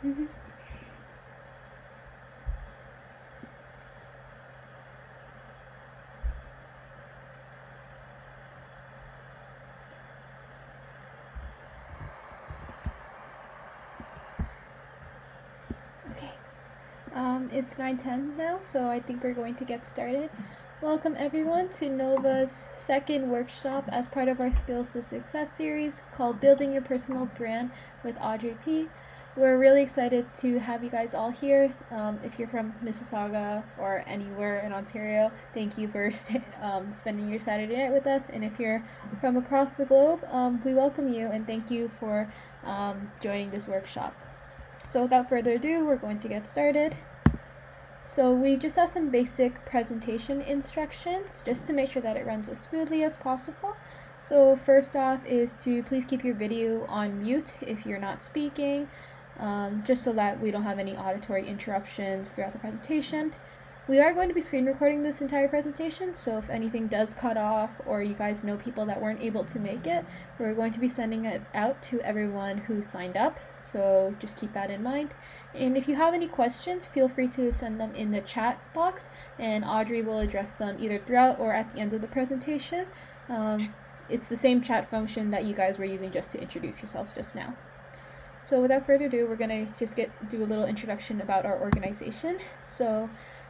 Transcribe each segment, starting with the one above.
Mhm. Okay. It's 9:10 now, so I think we're going to get started. Welcome everyone to Nova's second workshop as part of our Skills to Success series called Building Your Personal Brand with Audrey Pe. We're really excited to have you guys all here. If you're from Mississauga or anywhere in Ontario, thank you for spending your Saturday night with us. And if you're from across the globe, we welcome you and thank you for joining this workshop. So without further ado, we're going to get started. So we just have some basic presentation instructions just to make sure that it runs as smoothly as possible. So first off is to please keep your video on mute if you're not speaking, just so that we don't have any auditory interruptions throughout the presentation. We are going to be screen recording this entire presentation, so if anything does cut off or you guys know people that weren't able to make it, we're going to be sending it out to everyone who signed up, so just keep that in mind. And if you have any questions, feel free to send them in the chat box, and Audrey will address them either throughout or at the end of the presentation. It's the same chat function that you guys were using just to introduce yourselves just now. So without further ado, we're going to just do a little introduction about our organization. So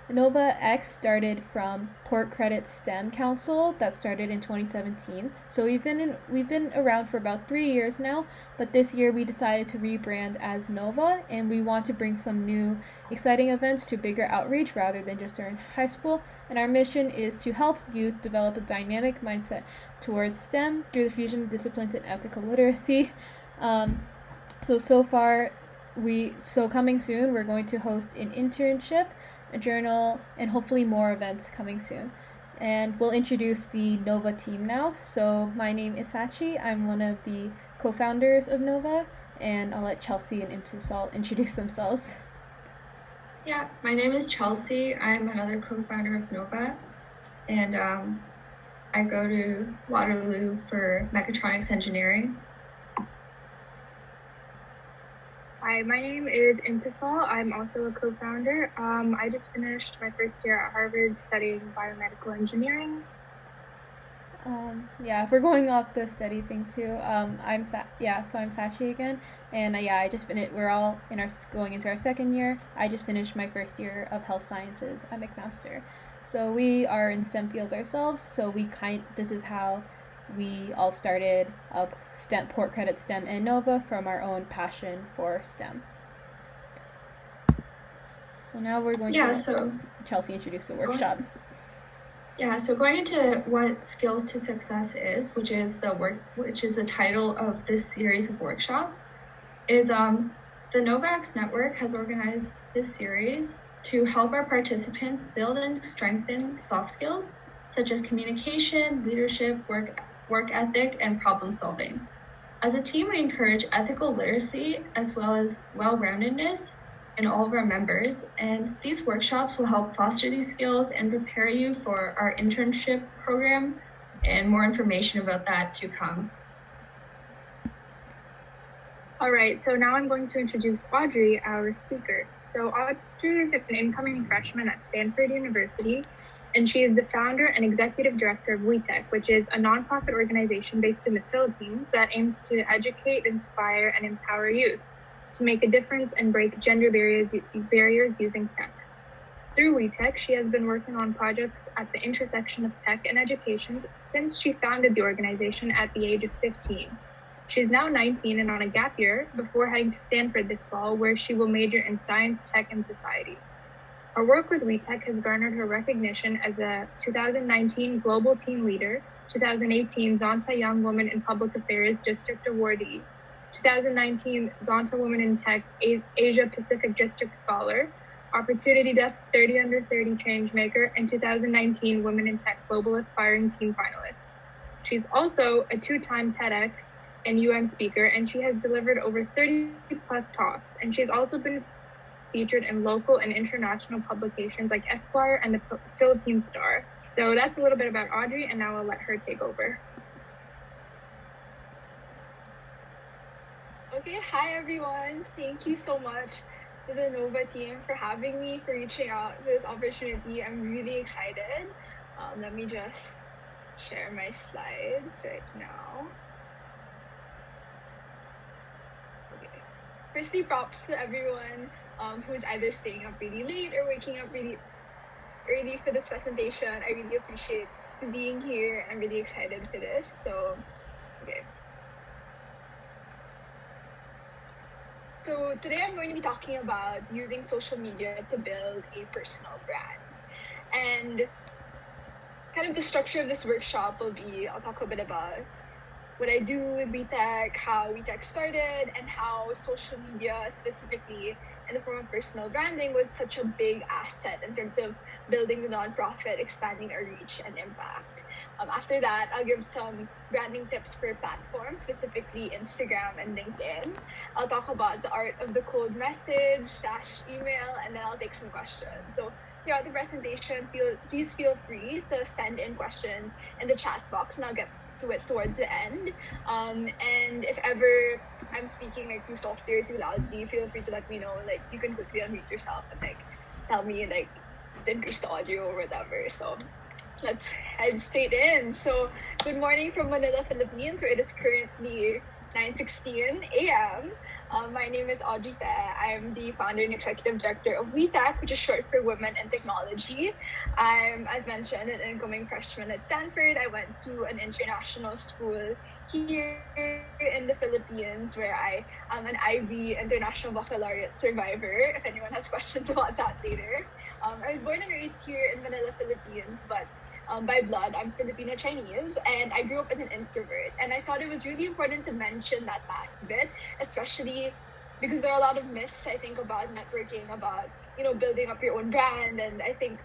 Nova X started from Port Credit STEM Council that started in 2017. So we've been around for about 3 years now, but this year we decided to rebrand as Nova, and we want to bring some new exciting events to bigger outreach rather than just during high school. And our mission is to help youth develop a dynamic mindset towards STEM through the fusion of disciplines and ethical literacy. So far, coming soon, we're going to host an internship, a journal, and hopefully more events coming soon. And we'll introduce the Nova team now. So my name is Sachi. I'm one of the co-founders of Nova, and I'll let Chelsea and Imtisal introduce themselves. Yeah, my name is Chelsea. I'm another co-founder of Nova, and I go to Waterloo for mechatronics engineering. Hi, my name is Imtisal. I'm also a co-founder. I just finished my first year at Harvard studying biomedical engineering. If we're going off the study thing too, I'm Sachi again, and I just finished. We're all going into our second year. I just finished my first year of health sciences at McMaster, so we are in STEM fields ourselves. So this is how we all started up Port Credit STEM and Nova from our own passion for STEM. So now we're going to Chelsea introduce the workshop. So going into what Skills to Success is, which is the title of this series of workshops, is the NovaX network has organized this series to help our participants build and strengthen soft skills such as communication, leadership, work ethic, and problem solving. As a team, we encourage ethical literacy as well as well-roundedness in all of our members, and these workshops will help foster these skills and prepare you for our internship program, and more information about that to come. All right, so now I'm going to introduce Audrey, our speakers. So Audrey is an incoming freshman at Stanford University, and she is the founder and executive director of WiTech, which is a nonprofit organization based in the Philippines that aims to educate, inspire, and empower youth to make a difference and break gender barriers using tech. Through WiTech, she has been working on projects at the intersection of tech and education since she founded the organization at the age of 15. She's now 19 and on a gap year before heading to Stanford this fall, where she will major in science, tech, and society. Her work with WiTech has garnered her recognition as a 2019 Global Teen Leader, 2018 Zonta Young Women in Public Affairs District Awardee, 2019 Zonta Women in Tech Asia Pacific District Scholar, Opportunity Desk 30 Under 30 Changemaker, and 2019 Women in Tech Global Aspiring Teen Finalist. She's also a 2-time TEDx and UN speaker, and she has delivered over 30 plus talks, and she's also been featured in local and international publications like Esquire and the Philippine STAR. So that's a little bit about Audrey, and now I'll let her take over. Okay, hi everyone. Thank you so much to the Nova team for having me, for reaching out for this opportunity. I'm really excited. Let me just share my slides right now. Okay. Firstly, props to everyone who's either staying up really late or waking up really early for this presentation. I really appreciate being here. I'm really excited for this. So, okay. So today I'm going to be talking about using social media to build a personal brand. And kind of the structure of this workshop will be, I'll talk a bit about what I do with WiTech, how WiTech started, and how social media, specifically in the form of personal branding, was such a big asset in terms of building the nonprofit, expanding our reach and impact. After that, I'll give some branding tips for platforms, specifically Instagram and LinkedIn. I'll talk about the art of the cold message / email, and then I'll take some questions. So throughout the presentation, please feel free to send in questions in the chat box, and I'll get to it towards the end. And if ever I'm speaking like too softly or too loudly, feel free to let me know. Like you can quickly unmute yourself and like tell me like to increase the audio or whatever. So let's head straight in. So good morning from Manila, Philippines, where it is currently 9:16 a.m. My name is Audrey Pe. I'm the founder and executive director of WiTech, which is short for Women in Technology. I'm, as mentioned, an incoming freshman at Stanford. I went to an international school here in the Philippines where I am an IB International Baccalaureate survivor, if anyone has questions about that later. I was born and raised here in Manila, Philippines, but by blood, I'm Filipino Chinese, and I grew up as an introvert. And I thought it was really important to mention that last bit, especially because there are a lot of myths, I think, about networking, about, building up your own brand. And I think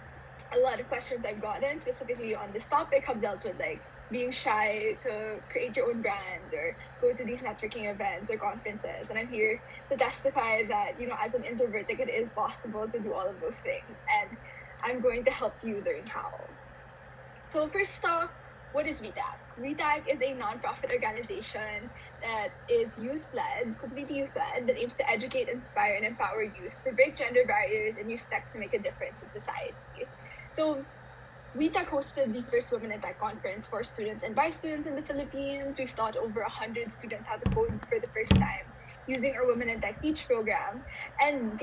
a lot of questions I've gotten specifically on this topic have dealt with like being shy to create your own brand or go to these networking events or conferences. And I'm here to testify that, as an introvert, like, it is possible to do all of those things. And I'm going to help you learn how. So first off, what is WiTech? WiTech is a nonprofit organization that is youth-led, completely youth-led, that aims to educate, inspire, and empower youth to break gender barriers and use tech to make a difference in society. So WiTech hosted the first Women in Tech conference for students and by students in the Philippines. We've taught over 100 students how to code for the first time using our Women in Tech Teach program. And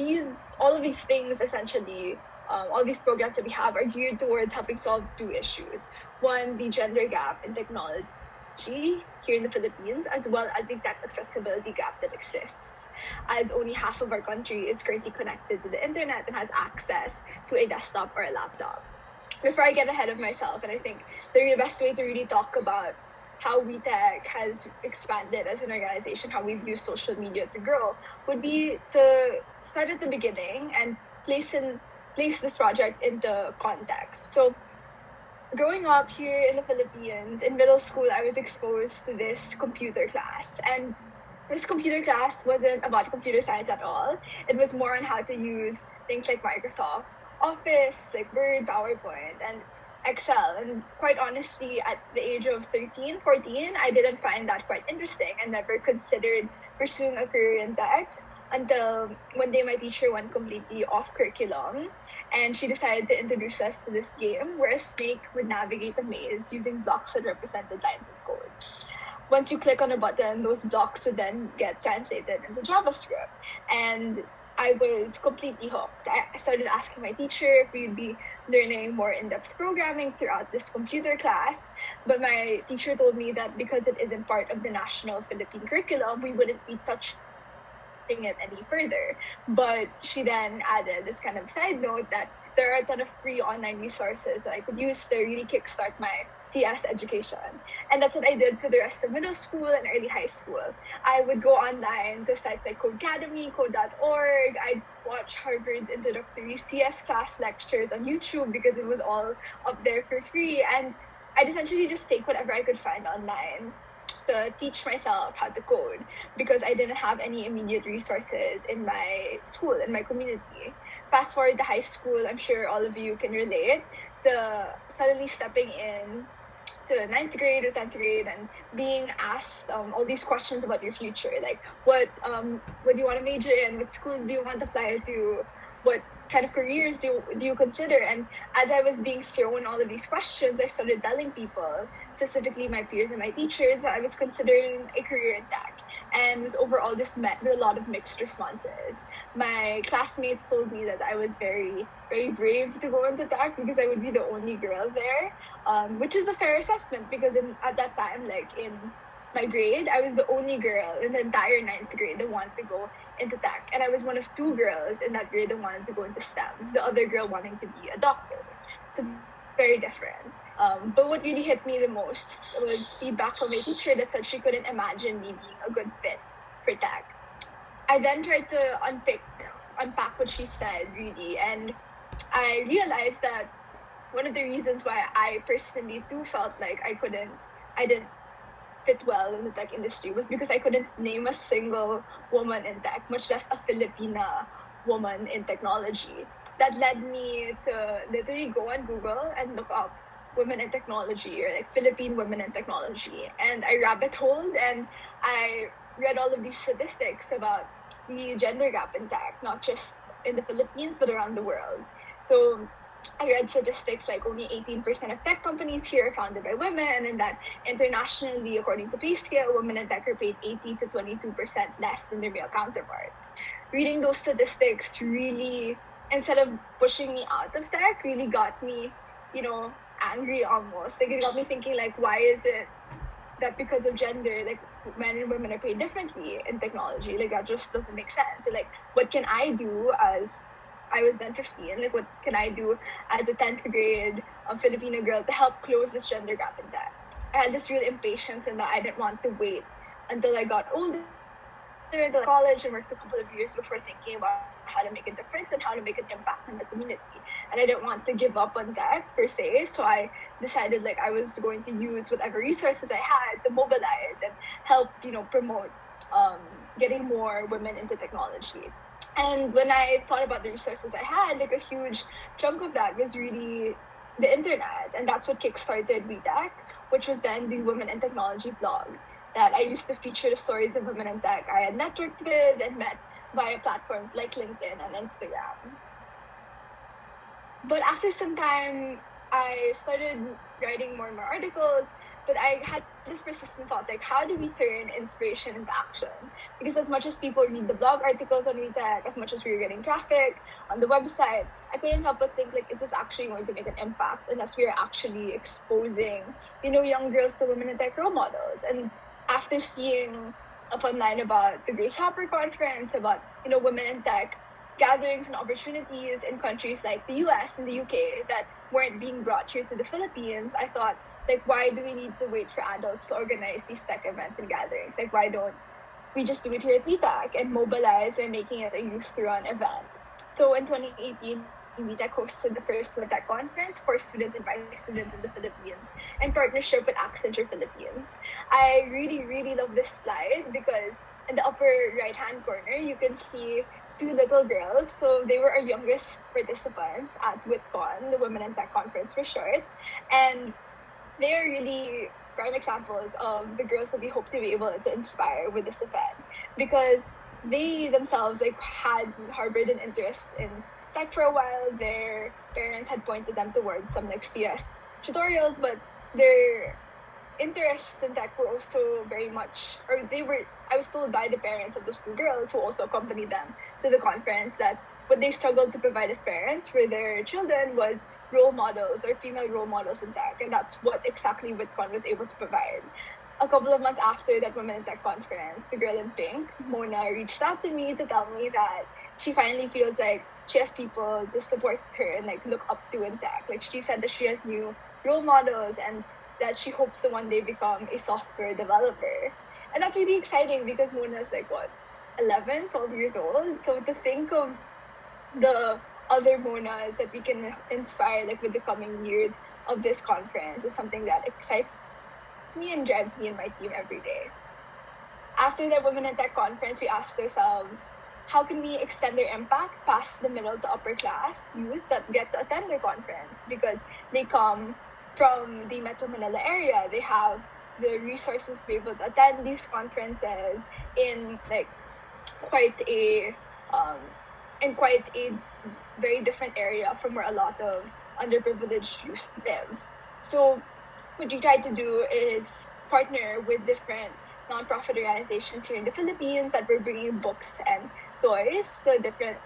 all of these things essentially, all these programs that we have are geared towards helping solve two issues. One, the gender gap in technology here in the Philippines, as well as the tech accessibility gap that exists, as only half of our country is currently connected to the internet and has access to a desktop or a laptop. Before I get ahead of myself, and I think the best way to really talk about how WiTech has expanded as an organization, how we've used social media to grow, would be to start at the beginning and place this project into context. So growing up here in the Philippines, in middle school, I was exposed to this computer class. And this computer class wasn't about computer science at all. It was more on how to use things like Microsoft Office, like Word, PowerPoint, and Excel. And quite honestly, at the age of 13, 14, I didn't find that quite interesting and never considered pursuing a career in tech until one day my teacher went completely off curriculum and she decided to introduce us to this game where a snake would navigate a maze using blocks that represented lines of code. Once you click on a button, those blocks would then get translated into JavaScript. And I was completely hooked. I started asking my teacher if we'd be learning more in-depth programming throughout this computer class, but my teacher told me that because it isn't part of the national Philippine curriculum, we wouldn't be touching it any further. But she then added this kind of side note that there are a ton of free online resources that I could use to really kickstart my TS education. And that's what I did for the rest of middle school and early high school. I would go online to sites like Codecademy, Code.org. I'd watch Harvard's introductory CS class lectures on YouTube because it was all up there for free. And I'd essentially just take whatever I could find online to teach myself how to code because I didn't have any immediate resources in my school, in my community. Fast forward to high school, I'm sure all of you can relate to suddenly stepping in to ninth grade or 10th grade and being asked all these questions about your future, like what do you want to major in, what schools do you want to apply to, what kind of careers do you consider. And as I was being thrown all of these questions, I started telling people, specifically my peers and my teachers, that I was considering a career in tech, and was overall just met with a lot of mixed responses. My classmates told me that I was very, very brave to go into tech because I would be the only girl there, which is a fair assessment because at that time, like in my grade, I was the only girl in the entire ninth grade that wanted to go into tech. And I was one of two girls in that grade that wanted to go into STEM, the other girl wanting to be a doctor. So very different. But what really hit me the most was feedback from my teacher that said she couldn't imagine me being a good fit for tech. I then tried to unpack what she said, really, and I realized that one of the reasons why I personally too felt like I didn't fit well in the tech industry was because I couldn't name a single woman in tech, much less a Filipina woman in technology. That led me to literally go on Google and look up women in technology, or like Philippine women in technology. And I rabbit holed and I read all of these statistics about the gender gap in tech, not just in the Philippines, but around the world. So I read statistics like only 18% of tech companies here are founded by women, and that internationally, according to pay scale, women in tech are paid 80 to 22% less than their male counterparts. Reading those statistics really, instead of pushing me out of tech, really got me, angry almost. Like, it got me thinking, like, why is it that because of gender, like, men and women are paid differently in technology? Like, that just doesn't make sense. So, like, what can I do as I was then 15, like, what can I do as a 10th grade Filipino girl to help close this gender gap in tech? I had this real impatience in that I didn't want to wait until I got older, until college, and worked a couple of years before thinking about how to make a difference and how to make an impact in the community. And I didn't want to give up on tech per se, so I decided like I was going to use whatever resources I had to mobilize and help, promote getting more women into technology. And when I thought about the resources I had, like a huge chunk of that was really the internet. And that's what kickstarted WiTech, which was then the Women in Technology blog that I used to feature the stories of women in tech I had networked with and met via platforms like LinkedIn and Instagram. But after some time, I started writing more and more articles, but I had this persistent thought, like, how do we turn inspiration into action? Because as much as people read the blog articles on WiTech, as much as we were getting traffic on the website, I couldn't help but think, like, is this actually going to make an impact unless we are actually exposing, young girls to women in tech role models? And after seeing up online about the Grace Hopper conference, about, women in tech gatherings and opportunities in countries like the US and the UK that weren't being brought here to the Philippines, I thought, like, why do we need to wait for adults to organize these tech events and gatherings? Like, why don't we just do it here at WiTech and mobilize by making it a youth-run event? So in 2018, WiTech hosted the first WiTech conference for students and vice students in the Philippines in partnership with Accenture Philippines. I really, really love this slide because in the upper right-hand corner, you can see two little girls. So they were our youngest participants at WitCon, the Women in Tech Conference for short. And they are really prime examples of the girls that we hope to be able to inspire with this event, because they themselves had harbored an interest in tech for a while. Their parents had pointed them towards some CS tutorials, but their interests in tech were also very much, I was told by the parents of those two girls who also accompanied them to the conference that what they struggled to provide as parents for their children was role models or female role models in tech. And that's what exactly WitCon was able to provide. A couple of months after that Women in Tech conference, the girl in pink, Mona, reached out to me to tell me that she finally feels like she has people to support her and look up to in tech. Like, she said that she has new role models and that she hopes to one day become a software developer. And that's really exciting because Mona's 11, 12 years old. So to think of the other Monas that we can inspire with the coming years of this conference is something that excites me and drives me and my team every day. After the Women in Tech conference, we asked ourselves, how can we extend their impact past the middle to upper class youth that get to attend their conference? Because they come from the Metro Manila area, they have the resources to be able to attend these conferences in like quite a very different area from where a lot of underprivileged youth live. So what we try to do is partner with different nonprofit organizations here in the Philippines that were bringing books and toys to different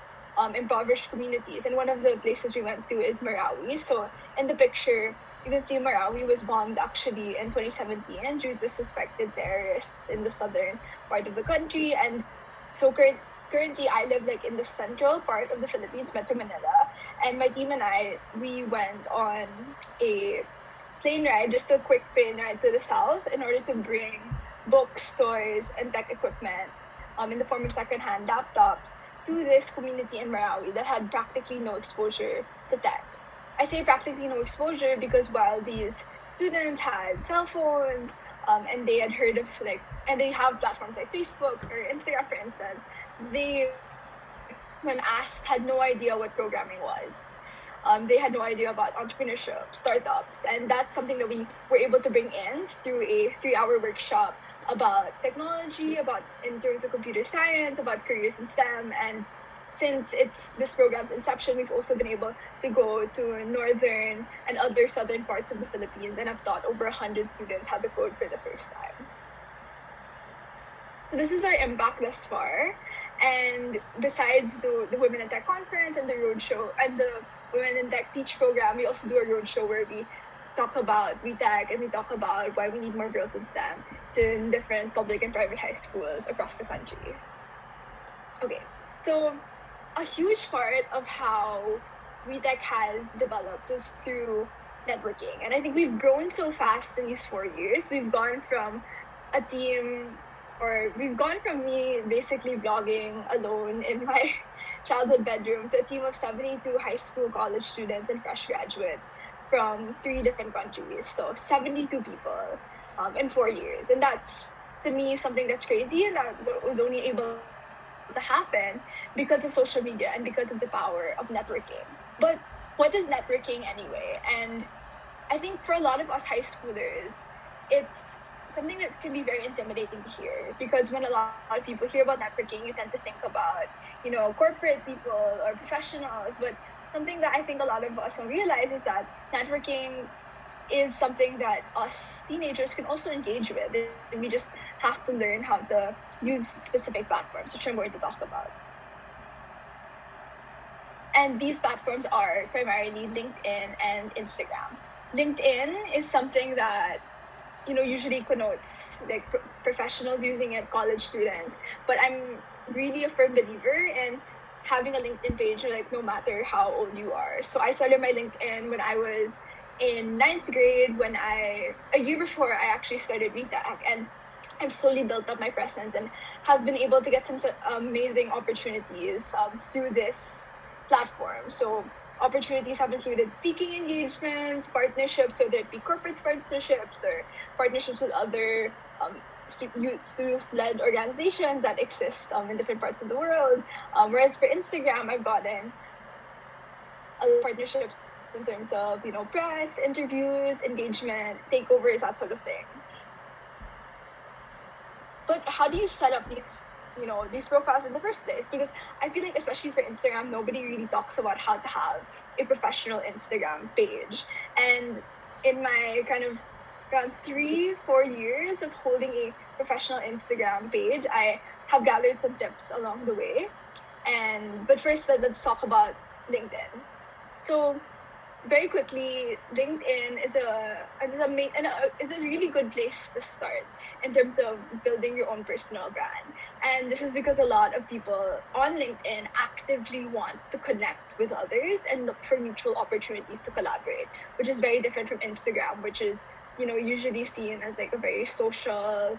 impoverished communities. And one of the places we went to is Marawi. So in the picture, you can see Marawi was bombed actually in 2017 due to suspected terrorists in the southern part of the country. And so currently I live like in the central part of the Philippines, Metro Manila. And my team and I, we went on a plane ride, just a quick plane ride to the south in order to bring books, toys, and tech equipment in the form of secondhand laptops to this community in Marawi that had practically no exposure to tech. I say practically no exposure because while these students had cell phones and they had heard of and they have platforms like Facebook or Instagram, for instance, they, when asked, had no idea what programming was. They had no idea about entrepreneurship, startups, and that's something that we were able to bring in through a 3-hour workshop about technology, about intro to computer science, about careers in STEM. And since it's this program's inception, we've also been able to go to northern and other southern parts of the Philippines and have taught over 100 students how to code for the first time. So this is our impact thus far. And besides the Women in Tech conference and the roadshow and the Women in Tech Teach program, we also do a roadshow where we talk about WiTech and we talk about why we need more girls in STEM in different public and private high schools across the country. Okay, so a huge part of how WiTech has developed is through networking. And I think we've grown so fast in these 4 years. We've gone from a team, or we've gone from me basically blogging alone in my childhood bedroom to a team of 72 high school, college students, and fresh graduates from 3 different countries. So 72 people in 4 years. And that's, to me, something that's crazy, and that was only able to happen because of social media and because of the power of networking. But what is networking anyway? And I think for a lot of us high schoolers, it's something that can be very intimidating to hear, because when a lot of people hear about networking, you tend to think about, corporate people or professionals. But something that I think a lot of us don't realize is that networking is something that us teenagers can also engage with. And we just have to learn how to use specific platforms, which I'm going to talk about. And these platforms are primarily LinkedIn and Instagram. LinkedIn is something that usually connotes like professionals using it, college students. But I'm really a firm believer in having a LinkedIn page, like no matter how old you are. So I started my LinkedIn when I was in 9th grade, a year before I actually started WiTech, and I've slowly built up my presence and have been able to get some amazing opportunities through this platform. So opportunities have included speaking engagements, partnerships, whether it be corporate partnerships or partnerships with other youth-led organizations that exist in different parts of the world. Whereas for Instagram, I've gotten partnerships in terms of press, interviews, engagement, takeovers, that sort of thing. But how do you set up these profiles in the first place? Because I feel like, especially for Instagram, nobody really talks about how to have a professional Instagram page. And in my kind of around 3-4 years of holding a professional Instagram page, I have gathered some tips along the way. But first, let's talk about LinkedIn. So very quickly, LinkedIn is a really good place to start in terms of building your own personal brand. And this is because a lot of people on LinkedIn actively want to connect with others and look for mutual opportunities to collaborate, which is very different from Instagram, which is usually seen as like a very social,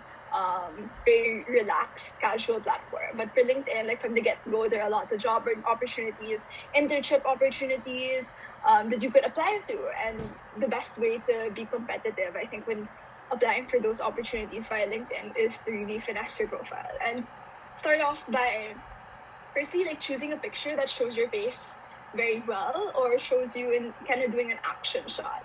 very relaxed, casual platform. But for LinkedIn, like from the get-go, there are a lot of job opportunities, internship opportunities that you could apply to. And the best way to be competitive, I think, when applying for those opportunities via LinkedIn is to really finesse your profile and start off by firstly choosing a picture that shows your face very well or shows you in kind of doing an action shot.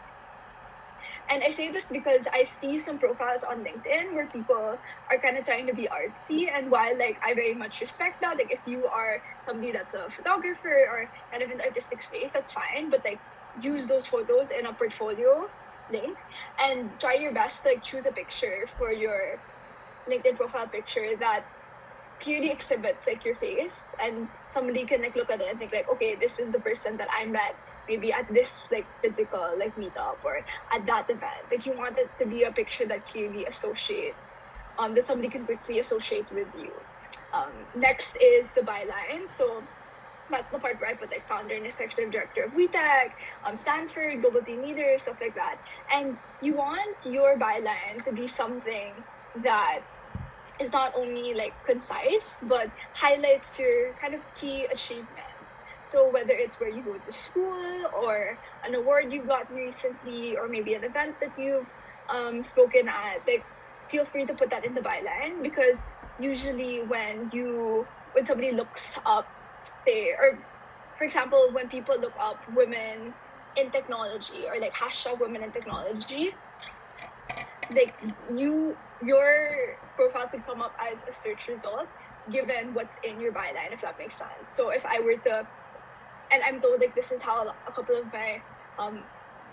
And I say this because I see some profiles on LinkedIn where people are kind of trying to be artsy. And while like I very much respect that, like if you are somebody that's a photographer or kind of in the artistic space, that's fine. But like use those photos in a portfolio link and try your best to like choose a picture for your LinkedIn profile picture that clearly exhibits like your face, and somebody can like look at it and think like, okay, this is the person that I met maybe at this like physical like meetup or at that event. Like you want it to be a picture that clearly associates, that somebody can quickly associate with you. Next is the byline. So that's the part where I put like founder and executive director of WiTech, Stanford, global team leader, stuff like that. And you want your byline to be something that is not only like concise, but highlights your kind of key achievements. So whether it's where you go to school or an award you got recently, or maybe an event that you've spoken at, like feel free to put that in the byline, because usually when somebody looks up, say, or for example, when people look up women in technology or like hashtag women in technology, like your profile could come up as a search result given what's in your byline, if that makes sense. So if I were to, and I'm told like this is how a couple of my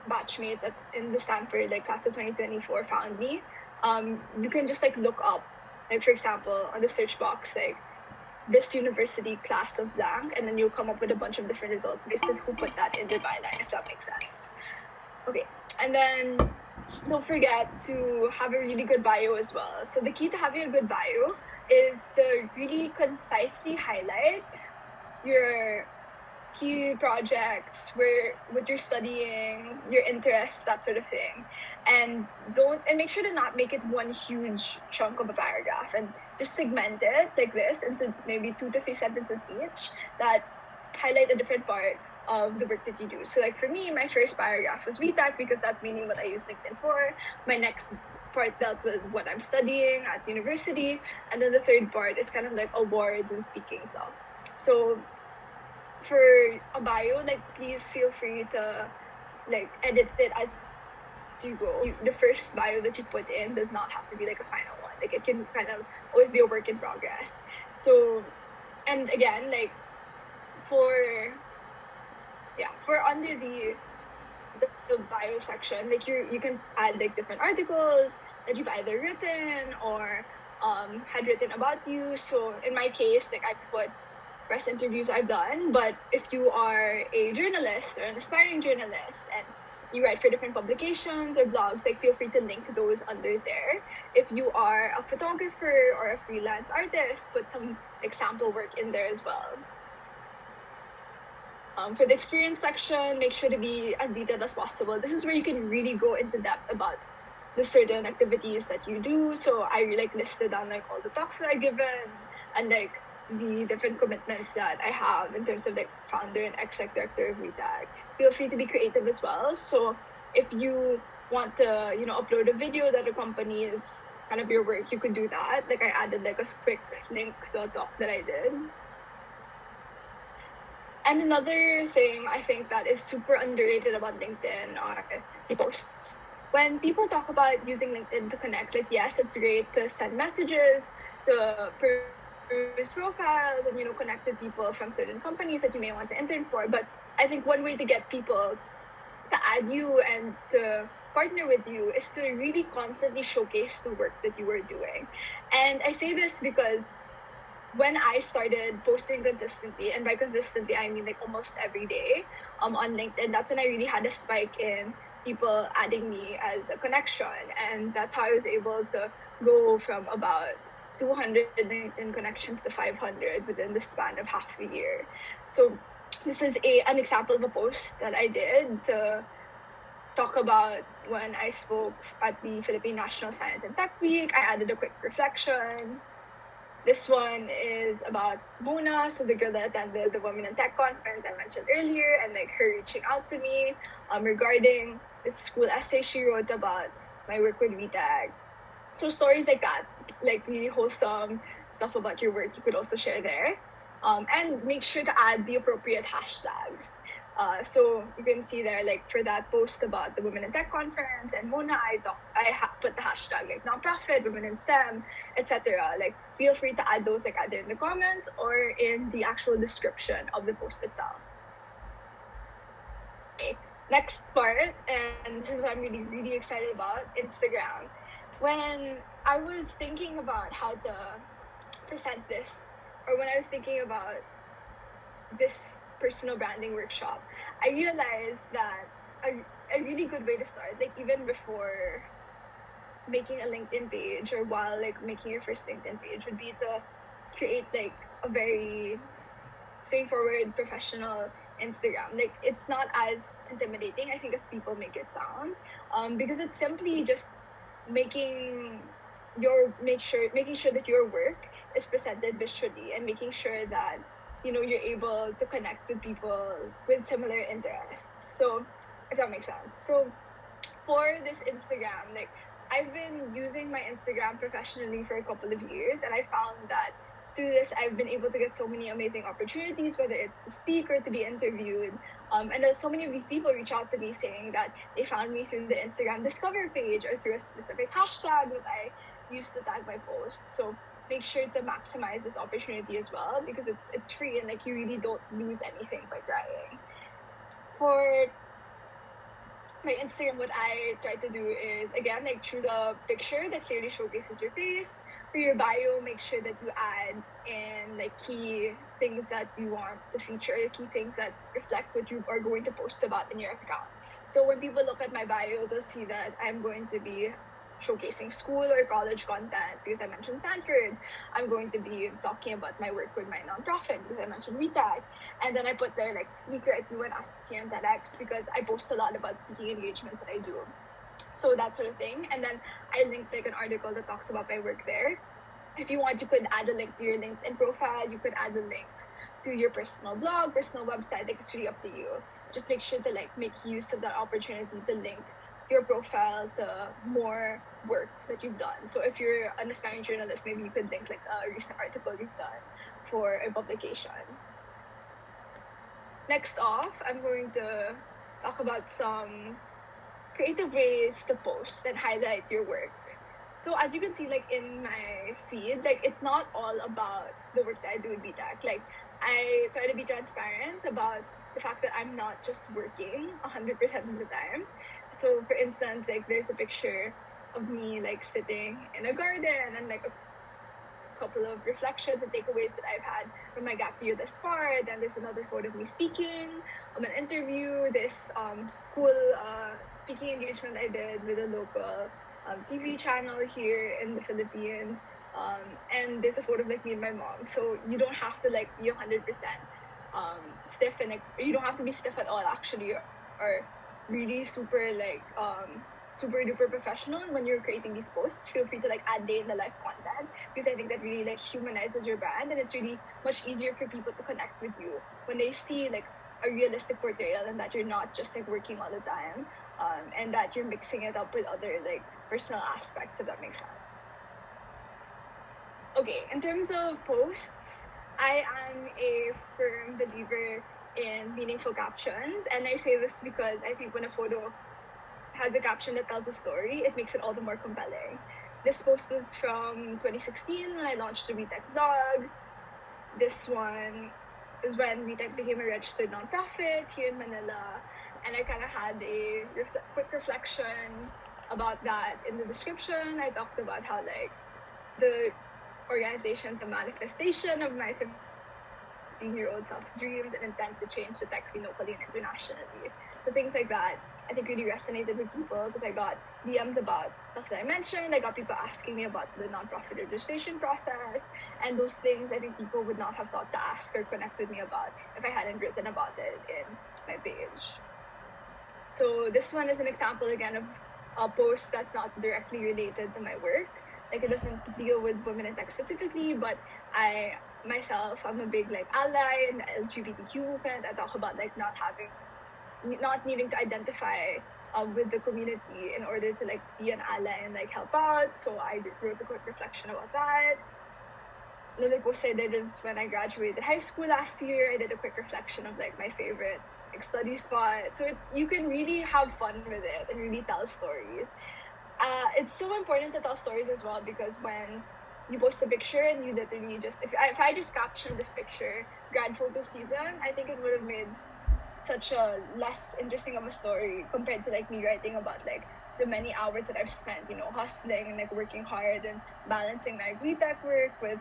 batchmates in the Stanford like class of 2024 found me. You can just like look up, like for example, on the search box, like this university class of blank, and then you'll come up with a bunch of different results based on who put that in the byline, if that makes sense. Okay, and then don't forget to have a really good bio as well. So the key to having a good bio is to really concisely highlight your key projects, what you're studying, your interests, that sort of thing. And make sure to not make it one huge chunk of a paragraph, and just segment it like this into maybe 2 to 3 sentences each that highlight a different part of the work that you do. So like for me, my first paragraph was WiTech because that's mainly what I use LinkedIn for. My next part dealt with what I'm studying at university. And then the third part is kind of like awards and speaking stuff. So for a bio, like please feel free to like edit it as you go. The first bio that you put in does not have to be like a final one. Like it can kind of always be a work in progress. So, and again, like for under the bio section, like you can add like different articles that you've either written or had written about you. So in my case, like I put press interviews I've done, but if you are a journalist or an aspiring journalist and you write for different publications or blogs, like feel free to link those under there. If you are a photographer or a freelance artist, put some like sample work in there as well. For the experience section, make sure to be as detailed as possible. This is where you can really go into depth about the certain activities that you do. So I like listed down like all the talks that I've given and like the different commitments that I have in terms of like founder and exec director of WiTech. Feel free to be creative as well. So if you want to, upload a video that accompanies kind of your work, you could do that. Like I added like a quick link to a talk that I did. And another thing I think that is super underrated about LinkedIn are the posts. When people talk about using LinkedIn to connect, like yes, it's great to send messages, to peruse profiles, and connect with people from certain companies that you may want to intern for. But I think one way to get people to add you and to partner with you is to really constantly showcase the work that you are doing. And I say this because when I started posting consistently, and by consistently I mean like almost every day on LinkedIn, that's when I really had a spike in people adding me as a connection. And that's how I was able to go from about 200 LinkedIn connections to 500 within the span of half a year. So this is an example of a post that I did to talk about when I spoke at the Philippine National Science and Tech Week. I added a quick reflection. This one is about Mona, so the girl that attended the Women in Tech conference I mentioned earlier, and like her reaching out to me regarding this school essay she wrote about my work with WiTech. So stories like that, like really wholesome stuff about your work, you could also share there. And make sure to add the appropriate hashtags. So you can see there, like for that post about the Women in Tech conference and Mona, I put the hashtag like nonprofit, women in STEM, etc. Like feel free to add those like either in the comments or in the actual description of the post itself. Okay, next part, and this is what I'm really excited about, Instagram. When I was thinking about how to present this, or when I was thinking about this personal branding workshop, I realized that a really good way to start, like even before making a LinkedIn page or while like making your first LinkedIn page, would be to create like a very straightforward professional Instagram. Like it's not as intimidating, I think, as people make it sound, because it's simply just making sure that your work is presented visually and making sure that you're able to connect with people with similar interests. So if that makes sense. So for this Instagram, like I've been using my Instagram professionally for a couple of years, and I found that through this I've been able to get so many amazing opportunities, whether it's to speak or to be interviewed. And there's so many of these people reach out to me saying that they found me through the Instagram discover page or through a specific hashtag that I used to tag my post. So make sure to maximize this opportunity as well, because it's free and like you really don't lose anything by trying. For my Instagram, what I try to do is, again, like choose a picture that clearly showcases your face. For your bio, make sure that you add in like key things that you want to feature, key things that reflect what you are going to post about in your account. So when people look at my bio, they'll see that I'm going to be showcasing school or college content because I mentioned Stanford. I'm going to be talking about my work with my nonprofit because I mentioned WiTech. And then I put there like speaker at UN, ASEAN and TEDx because I post a lot about speaking engagements that I do. So that sort of thing. And then I linked like an article that talks about my work there. If you want, you could add a link to your LinkedIn profile. You could add a link to your personal blog, personal website. Like it's really up to you. Just make sure to like make use of that opportunity to link your profile to more work that you've done. So if you're an aspiring journalist, maybe you could link like a recent article you've done for a publication. Next off, I'm going to talk about some creative ways to post and highlight your work. So as you can see, like in my feed, like it's not all about the work that I do in WiTech. Like I try to be transparent about the fact that I'm not just working 100% of the time. So for instance, like there's a picture of me like sitting in a garden and like a couple of reflections and takeaways that I've had from my gap year thus far. Then there's another photo of me speaking, an interview, this cool speaking engagement I did with a local TV channel here in the Philippines. And there's a photo of like me and my mom. So you don't have to like be 100% stiff, and like you don't have to be stiff at all actually, or really super like super duper professional when you're creating these posts. Feel free to like add day in the life content because I think that really like humanizes your brand, and it's really much easier for people to connect with you when they see like a realistic portrayal and that you're not just like working all the time, and that you're mixing it up with other like personal aspects, if that makes sense. Okay, in terms of posts, I am a firm believer in meaningful captions, and I say this because I think when a photo has a caption that tells a story, it makes it all the more compelling. This post is from 2016 when I launched the WiTech blog. This one is when WiTech became a registered nonprofit here in Manila, and I kind of had a quick reflection about that in the description. I talked about how like the organization's a manifestation of my 15-year-old self's dreams and intent to change the tech scene locally and internationally. So things like that I think really resonated with people because I got DMs about stuff that I mentioned. I got people asking me about the nonprofit registration process, and those things I think people would not have thought to ask or connect with me about if I hadn't written about it in my page. So this one is an example again of a post that's not directly related to my work. Like it doesn't deal with women in tech specifically, but I'm a big like ally in the LGBTQ movement. I talk about like not needing to identify with the community in order to like be an ally and like help out. So I wrote a quick reflection about that. Another post I did is when I graduated high school last year. I did a quick reflection of like my favorite like study spot. So you can really have fun with it and really tell stories. It's so important to tell stories as well, because when you post a picture and you literally just, if I just captioned this picture, grad photo season, I think it would have made such a less interesting of a story compared to like me writing about like the many hours that I've spent, hustling and like working hard and balancing like WiTech work with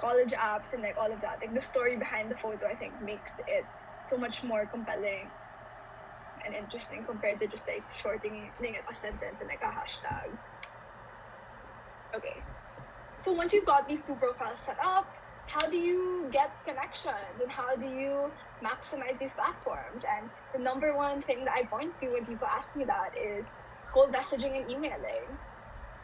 college apps and like all of that. Like the story behind the photo, I think makes it so much more compelling and interesting compared to just like shortening a sentence and like a hashtag. Okay. So once you've got these two profiles set up, how do you get connections and how do you maximize these platforms? And the number one thing that I point to when people ask me that is cold messaging and emailing.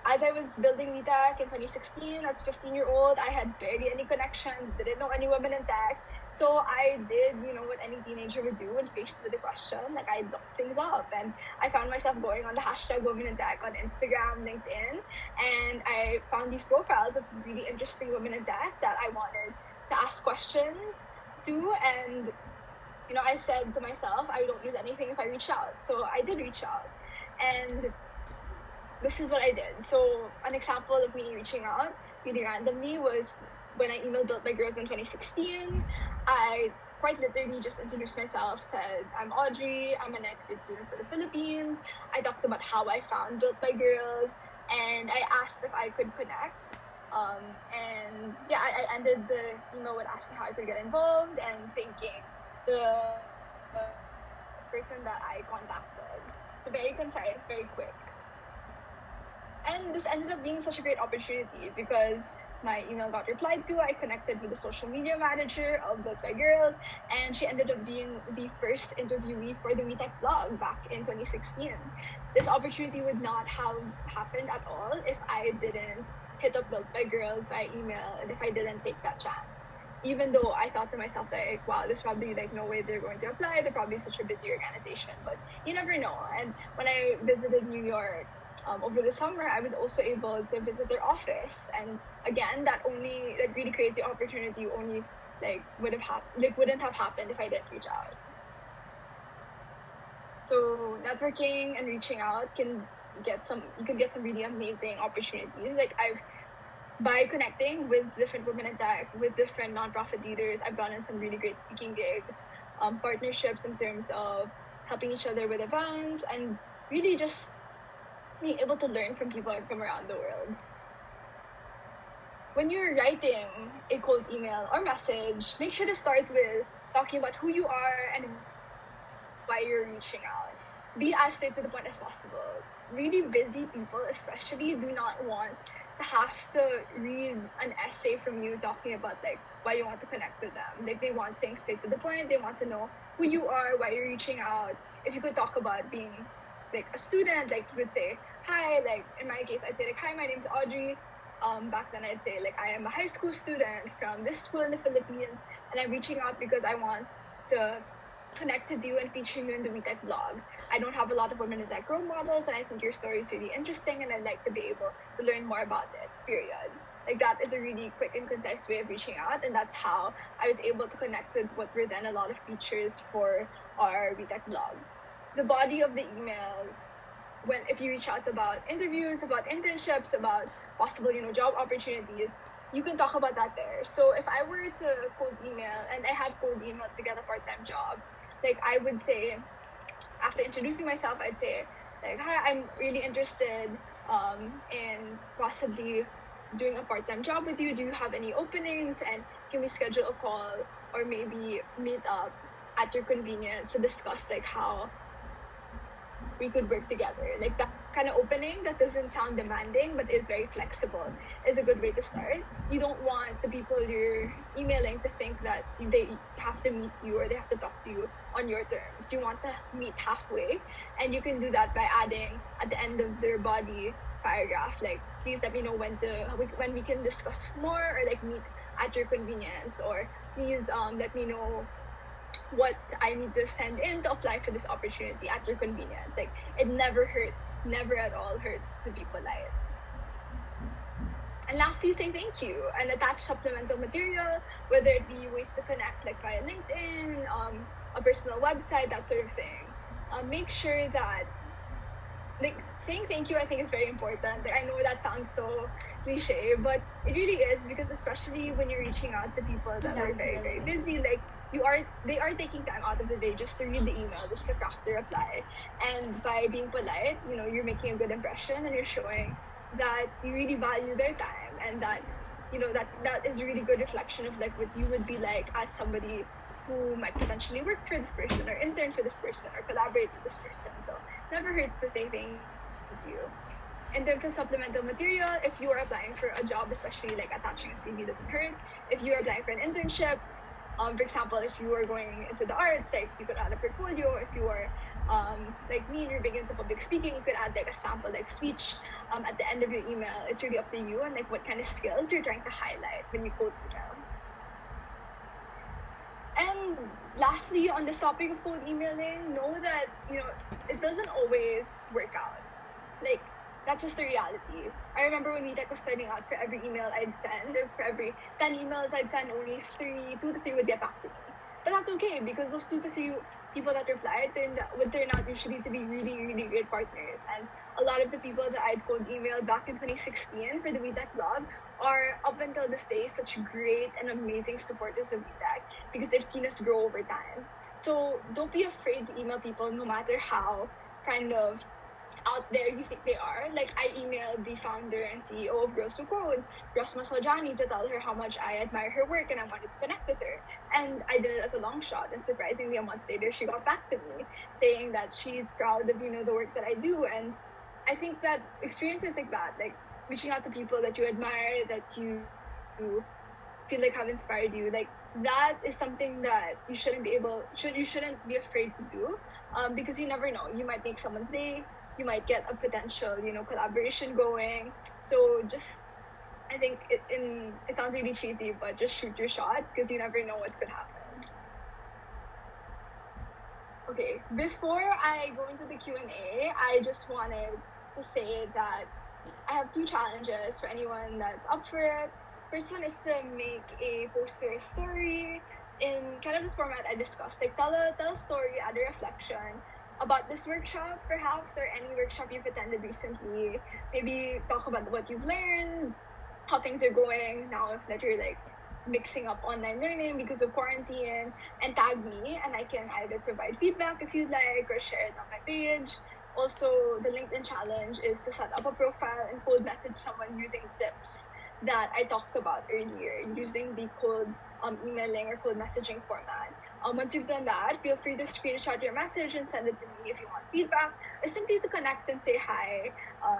As I was building WiTech in 2016, as a 15-year-old, I had barely any connections, didn't know any women in tech. So I did, what any teenager would do when faced with a question. Like I looked things up and I found myself going on the hashtag women in tech on Instagram, LinkedIn, and I found these profiles of really interesting women in tech that I wanted to ask questions to. And, I said to myself, I don't lose anything if I reach out. So I did reach out. And this is what I did. So an example of me reaching out really randomly was when I emailed Built by Girls in 2016. I quite literally just introduced myself, said, I'm Audrey, I'm an accredited student for the Philippines. I talked about how I found Built by Girls, and I asked if I could connect. And yeah, I ended the email with asking how I could get involved and thanking the person that I contacted. So very concise, very quick. And this ended up being such a great opportunity because my email got replied to. I connected with the social media manager of Built by Girls, and she ended up being the first interviewee for the WiTech blog back in 2016. This opportunity would not have happened at all if I didn't hit up Built by Girls via email and if I didn't take that chance. Even though I thought to myself like, wow, there's probably like no way they're going to apply. They're probably such a busy organization, but you never know. And when I visited New York, over the summer, I was also able to visit their office, and again, that really creates the opportunity. Only wouldn't have happened if I didn't reach out. So networking and reaching out you can get some really amazing opportunities. By connecting with different women in tech, with different nonprofit leaders, I've gotten some really great speaking gigs, partnerships in terms of helping each other with events, and really just being able to learn from people from around the world. When you're writing a cold email or message, make sure to start with talking about who you are and why you're reaching out. Be as straight to the point as possible. Really busy people especially do not want to have to read an essay from you talking about why you want to connect with them. They want things straight to the point. They want to know who you are, why you're reaching out. If you could talk about being a student, you would say, hi, in my case, I'd say hi, my name's Audrey. Back then I'd say I am a high school student from this school in the Philippines, and I'm reaching out because I want to connect with you and feature you in the WiTech blog. I don't have a lot of women in tech role models, and I think your story is really interesting, and I'd like to be able to learn more about it, period. That is a really quick and concise way of reaching out, and that's how I was able to connect with what were then a lot of features for our WiTech blog. The body of the email, if you reach out about interviews, about internships, about possible job opportunities, you can talk about that there. So if I were to cold email, and I have cold emailed to get a part-time job, I would say, after introducing myself, I'd say hi, I'm really interested in possibly doing a part-time job with you. Do you have any openings, and can we schedule a call or maybe meet up at your convenience to discuss how we could work together. That kind of opening that doesn't sound demanding but is very flexible is a good way to start. You don't want the people you're emailing to think that they have to meet you or they have to talk to you on your terms. You want to meet halfway, and you can do that by adding at the end of their body paragraph, please let me know when we can discuss more, or meet at your convenience, or please let me know what I need to send in to apply for this opportunity at your convenience. It never hurts, never at all hurts to be polite. And lastly, say thank you and attach supplemental material, whether it be ways to connect via LinkedIn, a personal website, that sort of thing. Make sure that, like, saying thank you, I think, is very important. Like, I know that sounds so cliche, but it really is, because especially when you're reaching out to people that are very, very busy, like, they are taking time out of the day just to read the email, just to craft the reply. And by being polite, you're making a good impression, and you're showing that you really value their time, and that, that is a really good reflection of like what you would be like as somebody who might potentially work for this person, or intern for this person, or collaborate with this person. So never hurts to say thank you. In terms of supplemental material, if you are applying for a job, especially like attaching a CV doesn't hurt. If you are applying for an internship, for example, if you are going into the arts, like you could add a portfolio. If you are like me and you're big into public speaking, you could add like a sample like speech at the end of your email. It's really up to you and like what kind of skills you're trying to highlight when you code email. And lastly, on this topic of cold emailing, know that, it doesn't always work out. Like, that's just the reality. I remember when WiTech was starting out, for every email I'd send, or for every 10 emails I'd send, only 2 to 3 would get back to me. But that's okay, because those 2 to 3 people that replied would turn out usually to be really, really great partners. And a lot of the people that I'd cold email back in 2016 for the WiTech blog are, up until this day, such great and amazing supporters of WiTech, because they've seen us grow over time. So don't be afraid to email people, no matter how kind of out there you think they are. Like, I emailed the founder and CEO of Girls Who Code, Rasma Saljani, to tell her how much I admire her work and I wanted to connect with her. And I did it as a long shot, and surprisingly, a month later, she got back to me saying that she's proud of, the work that I do. And I think that experiences like that, like reaching out to people that you admire, that you feel like have inspired you, like that is something that you shouldn't be afraid to do, because you never know, you might make someone's day, you might get a potential collaboration going. So just, I think it sounds really cheesy, but just shoot your shot, because you never know what could happen. Okay, before I go into the Q&A, I just wanted to say that I have 2 challenges for anyone that's up for it. First one is to make a poster story in kind of the format I discussed. Like, tell a story, add a reflection about this workshop, perhaps, or any workshop you've attended recently. Maybe talk about what you've learned, how things are going now that you're like mixing up online learning because of quarantine, and tag me, and I can either provide feedback if you'd like, or share it on my page. Also, the LinkedIn challenge is to set up a profile and cold message someone using tips that I talked about earlier, using the cold emailing or cold messaging format. Once you've done that, feel free to screenshot your message and send it to me if you want feedback, or simply to connect and say hi,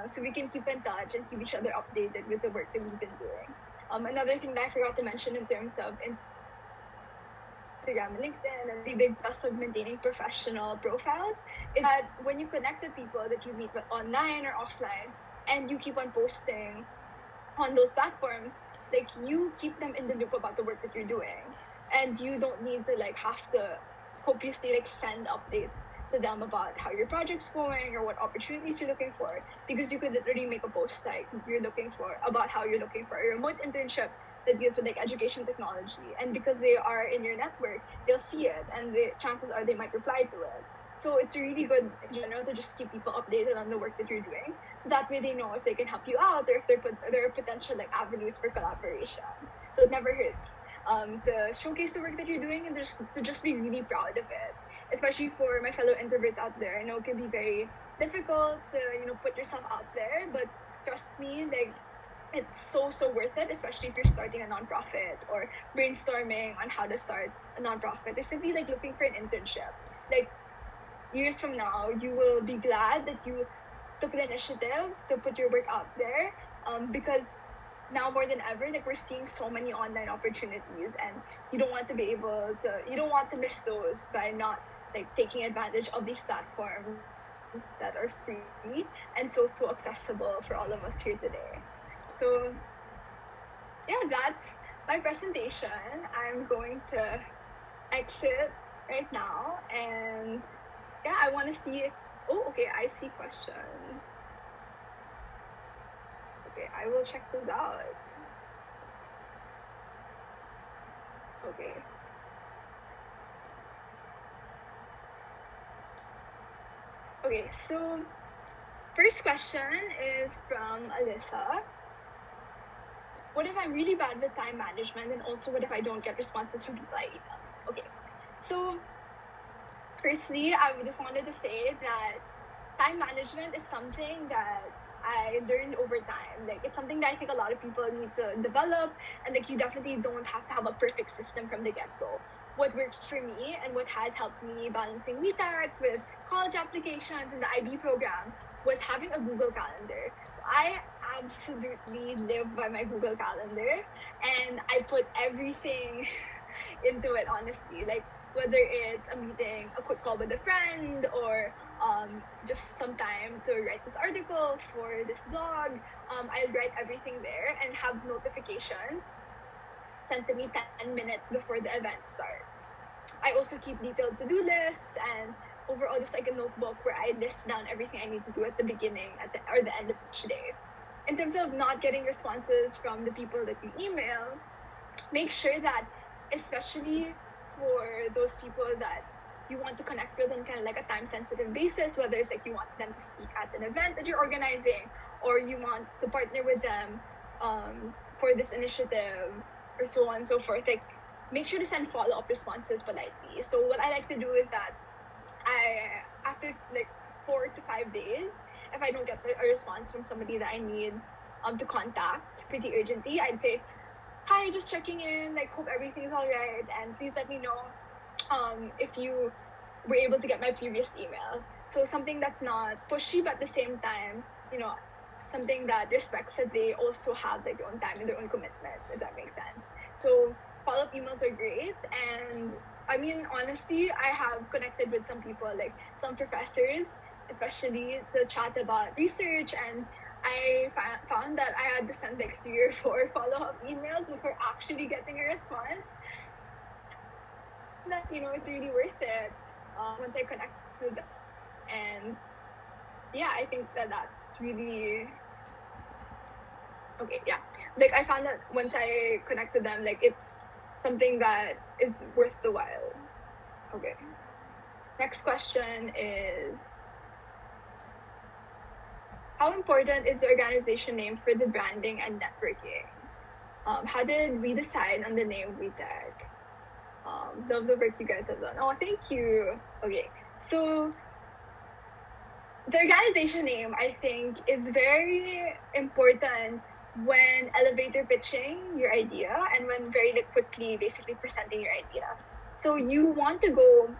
so we can keep in touch and keep each other updated with the work that we've been doing. Another thing that I forgot to mention in terms of Instagram and LinkedIn, and the big plus of maintaining professional profiles, is that when you connect with people that you meet with online or offline, and you keep on posting on those platforms, like, you keep them in the loop about the work that you're doing, and you don't need to like have to copiously like send updates to them about how your project's going or what opportunities you're looking for, because you could literally make a post like about how you're looking for a remote internship that deals with like education technology, and because they are in your network, they'll see it, and the chances are they might reply to it. So it's really good in general to just keep people updated on the work that you're doing, so that way they know if they can help you out, or if there are potential like avenues for collaboration. So it never hurts to showcase the work that you're doing, and to just be really proud of it. Especially for my fellow introverts out there, I know it can be very difficult to put yourself out there, but trust me, like, it's so worth it, especially if you're starting a nonprofit or brainstorming on how to start a nonprofit, or simply like looking for an internship. Like, years from now, you will be glad that you took the initiative to put your work out there, because now more than ever, like, we're seeing so many online opportunities, and you don't want to miss those by not like taking advantage of these platforms that are free and so accessible for all of us here today. So yeah, that's my presentation. I'm going to exit right now, and yeah, I want to see. Oh, okay, I see questions. Okay, I will check those out. Okay. Okay, so first question is from Alyssa. What if I'm really bad with time management, and also what if I don't get responses from people I email? Okay, so firstly, I just wanted to say that time management is something that I learned over time. Like, it's something that I think a lot of people need to develop, and like, you definitely don't have to have a perfect system from the get-go. What works for me and what has helped me balancing WiTech with college applications and the IB program was having a Google Calendar. So I absolutely live by my Google Calendar, and I put everything into it, honestly. Like, whether it's a meeting, a quick call with a friend, or just some time to write this article for this blog, I write everything there and have notifications sent to me 10 minutes before the event starts. I also keep detailed to-do lists and overall just like a notebook where I list down everything I need to do at the beginning or the end of each day. In terms of not getting responses from the people that you email, make sure that, especially for those people that you want to connect with on kind of like a time sensitive basis, whether it's like you want them to speak at an event that you're organizing, or you want to partner with them for this initiative, or so on and so forth, like, make sure to send follow-up responses politely. So what I like to do is that after like 4 to 5 days, if I don't get a response from somebody that I need to contact pretty urgently, I'd say, hi, just checking in, like, hope everything's all right, and please let me know if you were able to get my previous email. So something that's not pushy, but at the same time, something that respects that they also have like their own time and their own commitments, if that makes sense. So follow-up emails are great, and I mean, honestly, I have connected with some people, like some professors, especially to chat about research, and I found that I had to send like 3 or 4 follow-up emails before actually getting a response. That, it's really worth it once I connect with them. And yeah, I think that's really okay. Yeah, like, I found that once I connect with them, like, it's something that is worth the while. Okay, next question is, how important is the organization name for the branding and networking? How did we decide on the name WiTech? Love the work you guys have done. Oh, thank you. Okay, so the organization name, I think, is very important when elevator pitching your idea and when very like quickly basically presenting your idea. So you want to go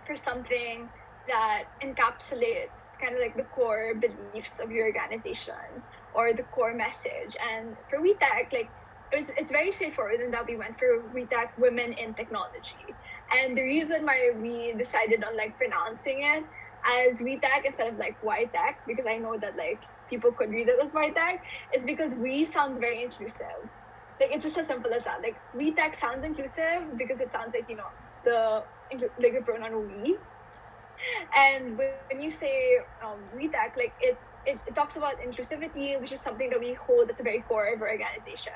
for something that encapsulates kind of like the core beliefs of your organization or the core message. And for WiTech, like, it's very straightforward in that we went for WiTech Women in Technology. And the reason why we decided on like pronouncing it as WiTech instead of like WiTech, because I know that like people could read it as WiTech, is because we sounds very inclusive. Like, it's just as simple as that. Like, WiTech sounds inclusive because it sounds like, the pronoun we. And when you say WiTech, like, it talks about inclusivity, which is something that we hold at the very core of our organization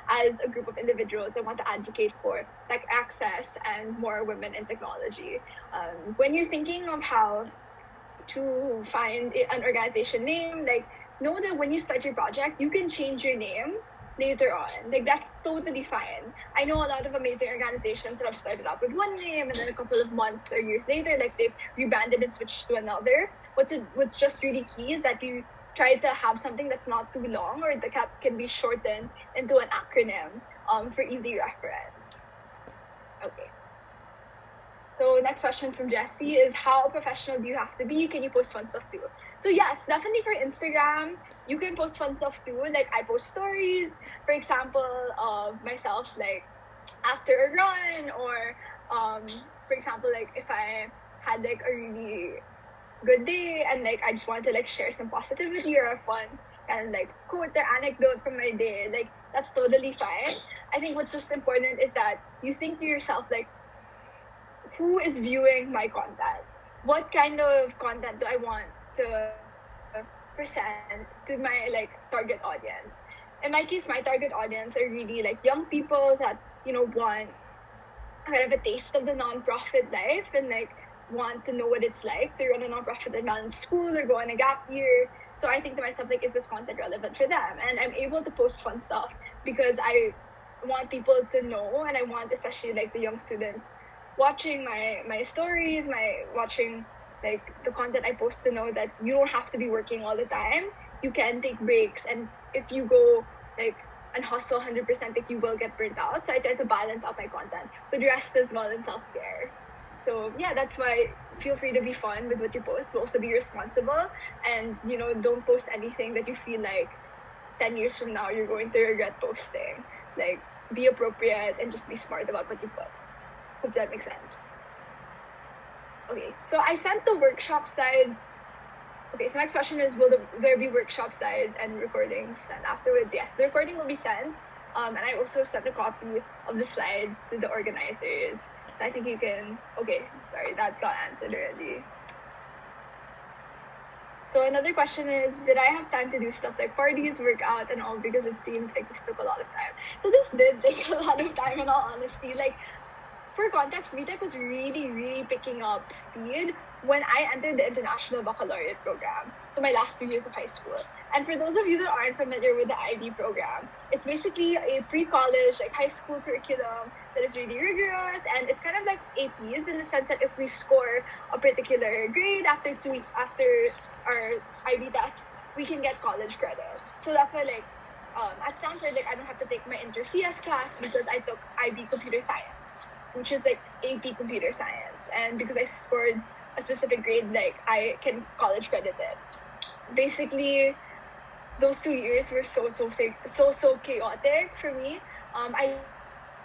as a group of individuals that want to advocate for like access and more women in technology. When you're thinking of how to find an organization name, like, know that when you start your project, you can change your name later on. Like, that's totally fine. I know a lot of amazing organizations that have started out with one name and then a couple of months or years later, like, they've rebranded and switched to another. What's just really key is that you try to have something that's not too long or that can be shortened into an acronym for easy reference. Okay. So next question from Jessie is, how professional do you have to be? Can you post fun stuff too? So yes, definitely for Instagram, you can post fun stuff too. Like, I post stories, for example, of myself like after a run, or for example, like if I had like a really good day and like I just want to like share some positivity or a fun kind of like quote or anecdote from my day, like, that's totally fine. I think what's just important is that you think to yourself, like, who is viewing my content? What kind of content do I want to present to my like target audience? In my case, my target audience are really like young people that want kind of a taste of the nonprofit life and like want to know what it's like to run a nonprofit and not in school or go on a gap year. So I think to myself, like, is this content relevant for them? And I'm able to post fun stuff because I want people to know, and I want especially like the young students watching my stories, watching like the content I post to know that you don't have to be working all the time. You can take breaks, and if you go like and hustle 100%, like you will get burnt out. So I try to balance out my content with rest as well and self-care. So yeah, that's why feel free to be fun with what you post, but also be responsible, and don't post anything that you feel like 10 years from now you're going to regret posting. Like, be appropriate and just be smart about what you put. Hope that makes sense. Okay, so I sent the workshop slides. Okay, so next question is, will there be workshop slides and recordings sent afterwards? Yes, the recording will be sent. And I also sent a copy of the slides to the organizers. I think you can, okay, sorry, that got answered already. So another question is, did I have time to do stuff like parties, workout, and all, because it seems like this took a lot of time? So this did take a lot of time, in all honesty. Like, for context, WiTech was really, really picking up speed when I entered the International Baccalaureate program. So my last 2 years of high school. And for those of you that aren't familiar with the IB program, it's basically a pre-college, like high school curriculum that is really rigorous, and it's kind of like APs in the sense that if we score a particular grade after our IB tests, we can get college credit. So that's why, like, at Stanford, like, I don't have to take my inter-CS class because I took IB computer science, which is like AP computer science. And because I scored a specific grade, like, I can college credit it. Basically, those 2 years were so chaotic for me. I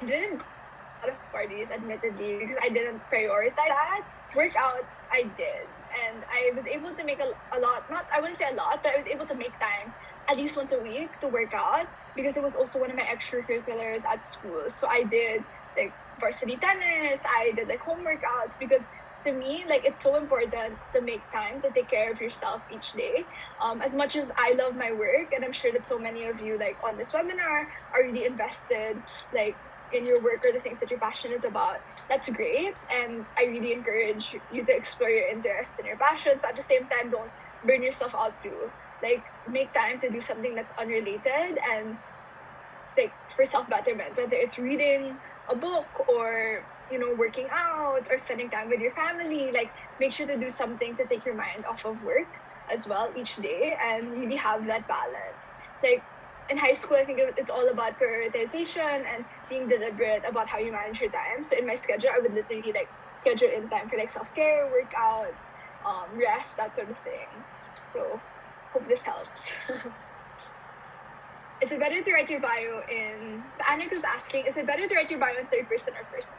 didn't go to a lot of parties, admittedly, because I didn't prioritize that. Workout, I did. And I was able to make a lot, I wouldn't say a lot, but I was able to make time at least once a week to work out because it was also one of my extracurriculars at school. So I did like varsity tennis, I did like home workouts because to me, like, it's so important to make time to take care of yourself each day. As much as I love my work, and I'm sure that so many of you like on this webinar are really invested like in your work or the things that you're passionate about, that's great. And I really encourage you to explore your interests and your passions, but at the same time, don't burn yourself out too. Like, make time to do something that's unrelated and like for self-betterment, whether it's reading a book or working out or spending time with your family. Like, make sure to do something to take your mind off of work as well each day and really have that balance. Like, in high school, I think it's all about prioritization and being deliberate about how you manage your time. So in my schedule, I would literally like schedule in time for like self-care, workouts, rest, that sort of thing. So hope this helps. Is it better to write your bio in... So Anik is asking, is it better to write your bio in third person or first?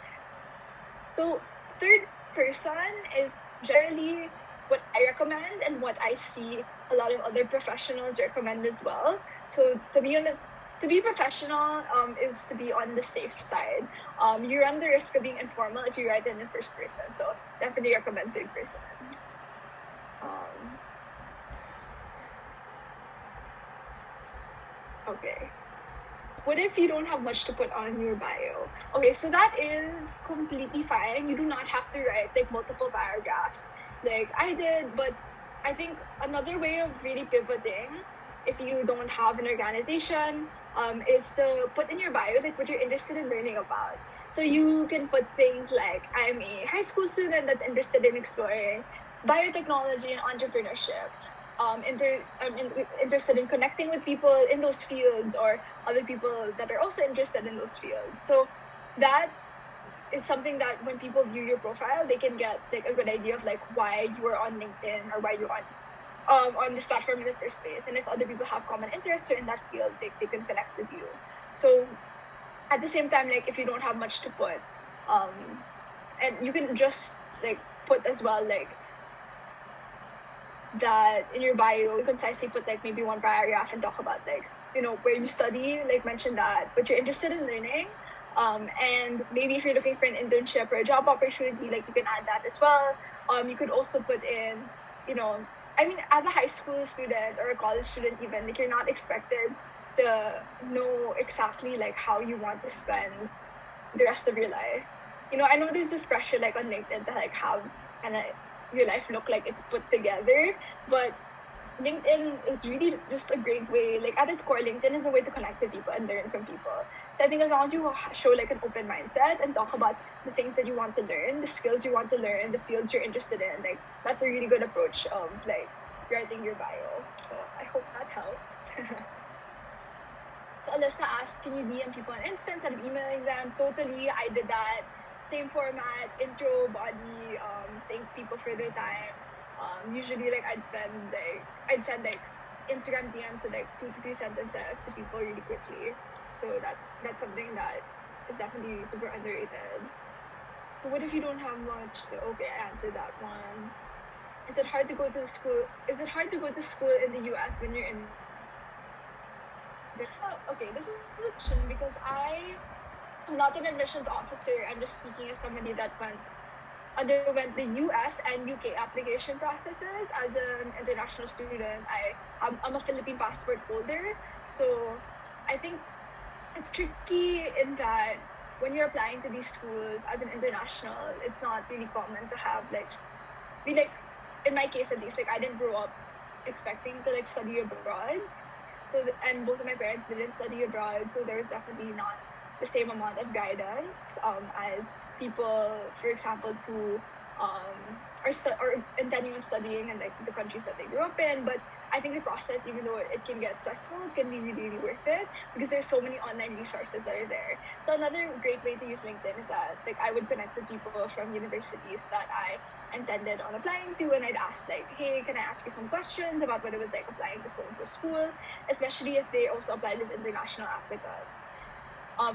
So third person is generally what I recommend and what I see a lot of other professionals recommend as well. So to be honest, to be professional is to be on the safe side. You run the risk of being informal if you write it in first person. So definitely recommend third person. Okay. What if you don't have much to put on your bio? Okay, so that is completely fine. You do not have to write like multiple paragraphs like I did, but I think another way of really pivoting if you don't have an organization is to put in your bio like what you're interested in learning about. So you can put things like, I'm a high school student that's interested in exploring biotechnology and entrepreneurship. I'm interested in connecting with people in those fields or other people that are also interested in those fields. So that is something that when people view your profile, they can get like a good idea of like why you are on LinkedIn or why you're on this platform in the first place. And if other people have common interests in that field, they can connect with you. So at the same time, like if you don't have much to put, and you can just like put as well like that in your bio, you concisely put like maybe one paragraph and talk about like where you study, like mention that what you're interested in learning, and maybe if you're looking for an internship or a job opportunity, like you can add that as well. You could also put in, I mean, as a high school student or a college student even, like you're not expected to know exactly like how you want to spend the rest of your life. I know there's this pressure like on LinkedIn to like have and your life look like it's put together. But LinkedIn is really just a great way. Like at its core, LinkedIn is a way to connect with people and learn from people. So I think as long as you show like an open mindset and talk about the things that you want to learn, the skills you want to learn, the fields you're interested in, like that's a really good approach of like writing your bio. So I hope that helps. So Alyssa asked, can you DM people on Insta instead of emailing them? Totally, I did that. Same format, intro, body, thank people for their time. Usually like I'd send like Instagram DMs with like 2 to 3 sentences to people really quickly. So that's something that is definitely super underrated. So what if you don't have much? Okay, I answered that one. Is it hard to go to school? Is it hard to go to school in the US when you're in? Okay, this is a question because I'm not an admissions officer. I'm just speaking as somebody that underwent the US and UK application processes as an international student. I'm a Philippine passport holder, so I think it's tricky in that when you're applying to these schools as an international, it's not really common to have be like, in my case at least, like I didn't grow up expecting to like study abroad. So and both of my parents didn't study abroad, so there was definitely not the same amount of guidance as people, for example, who are intending on studying in like the countries that they grew up in. But I think the process, even though it can get stressful, can be really, really worth it because there's so many online resources that are there. So another great way to use LinkedIn is that like I would connect with people from universities that I intended on applying to, and I'd ask like, hey, can I ask you some questions about what it was like applying to so-and-so school, especially if they also applied as international applicants.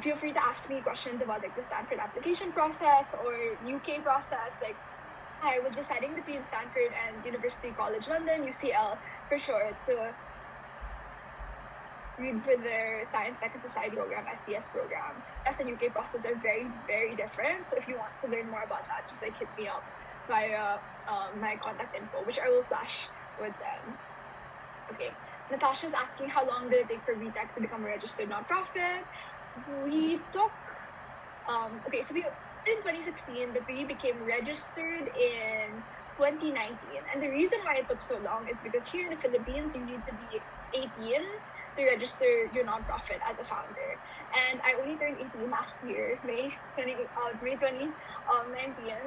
Feel free to ask me questions about like the Stanford application process or UK process. Like I was deciding between Stanford and University College London, UCL for short, to read for their Science, Tech and Society program, SDS program. US and UK process are very, very different. So if you want to learn more about that, just like hit me up via my contact info, which I will flash with them. Okay. Natasha's asking how long did it take for WiTech to become a registered nonprofit? We took, okay, so we in 2016, but we became registered in 2019. And the reason why it took so long is because here in the Philippines, you need to be 18 to register your nonprofit as a founder. And I only turned 18 last year, May 2019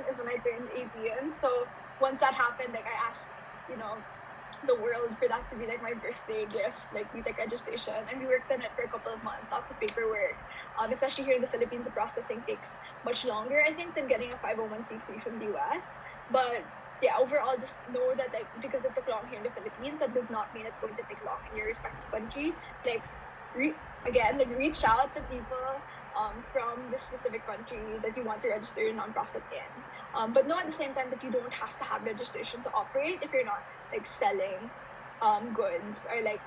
is when I turned 18. So once that happened, like I asked, the world for that to be like my birthday gift, like WiTech registration. And we worked on it for a couple of months, lots of paperwork. Especially here in the Philippines, the processing takes much longer, I think, than getting a 501c3 from the US. But yeah, overall, just know that like because it took long here in the Philippines, that does not mean it's going to take long in your respective country. Like reach out to people from the specific country that you want to register your nonprofit in. But know at the same time that you don't have to have registration to operate if you're not like selling goods or like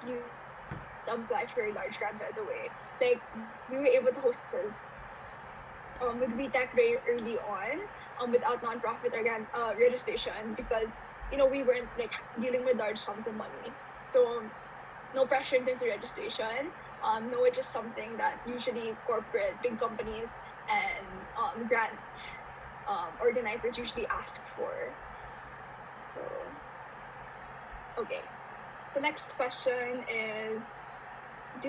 you apply for large grants right away. Like we were able to host this with WiTech very early on without nonprofit registration because we weren't like dealing with large sums of money. So no pressure in terms of registration. No, it's just something that usually corporate big companies and grant organizers usually ask for. So, okay. The next question is, do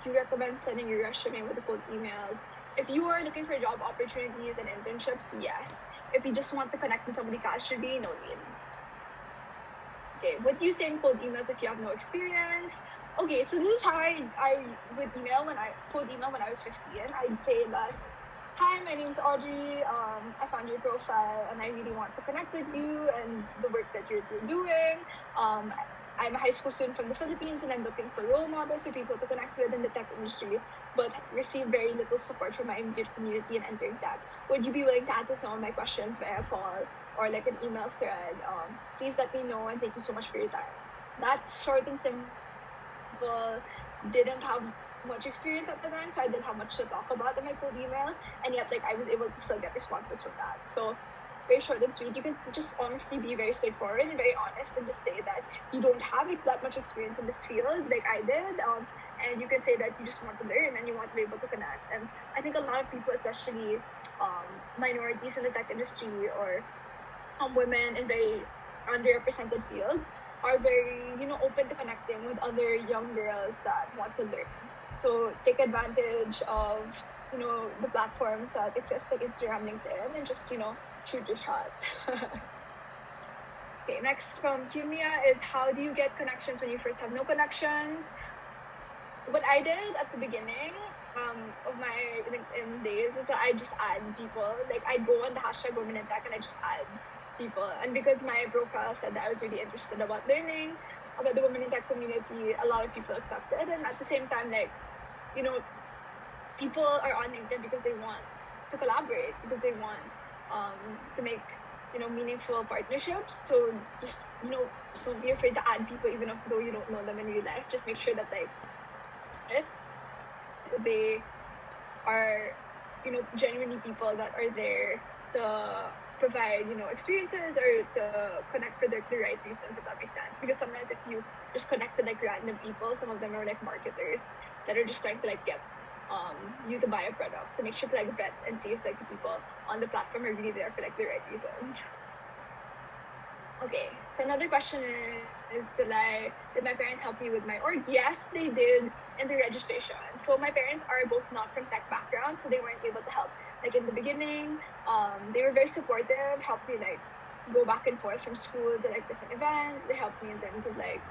you recommend sending your resume with the cold emails? If you are looking for job opportunities and internships, yes. If you just want to connect with somebody casually, no need. Okay, what do you say in cold emails if you have no experience? Okay, so this is how I would cold email when I was 15. I'd say that, hi, my name is Audrey. I found your profile and I really want to connect with you and the work that you're doing. I'm a high school student from the Philippines and I'm looking for role models or people to connect with in the tech industry, but receive very little support from my immediate community and entering tech. Would you be willing to answer some of my questions via call or like an email thread? Please let me know and thank you so much for your time. That's short and simple. Didn't have much experience at the time, so I didn't have much to talk about in my cold email, and yet like I was able to still get responses from that. So very short and sweet. You can just honestly be very straightforward and very honest and just say that you don't have like that much experience in this field like I did, and you can say that you just want to learn and you want to be able to connect. And I think a lot of people, especially minorities in the tech industry or women in very underrepresented fields are very, open to connecting with other young girls that want to learn. So take advantage of, the platforms that exist like Instagram, LinkedIn, and just, shoot your shot. Okay, next from Kimia is, how do you get connections when you first have no connections? What I did at the beginning of my LinkedIn days is that I just add people. Like, I go on the hashtag Women in Tech and I just add people. And because my profile said that I was really interested about learning about the Women in Tech community, a lot of people accepted. And at the same time, like, people are on LinkedIn because they want to collaborate, because they want to make meaningful partnerships. So just don't be afraid to add people, even though you don't know them in real life. Just make sure that like they are genuinely people that are there to provide experiences or to connect for the right reasons, if that makes sense. Because sometimes if you just connect to like random people, some of them are like marketers that are just trying to like get you to buy a product. So make sure to like vet and see if like the people on the platform are really there for like the right reasons. Okay, so another question is did my parents help me with my org? Yes, they did in the registration. So my parents are both not from tech background, so they weren't able to help. Like in the beginning, they were very supportive, helped me like go back and forth from school to like different events. They helped me in terms of like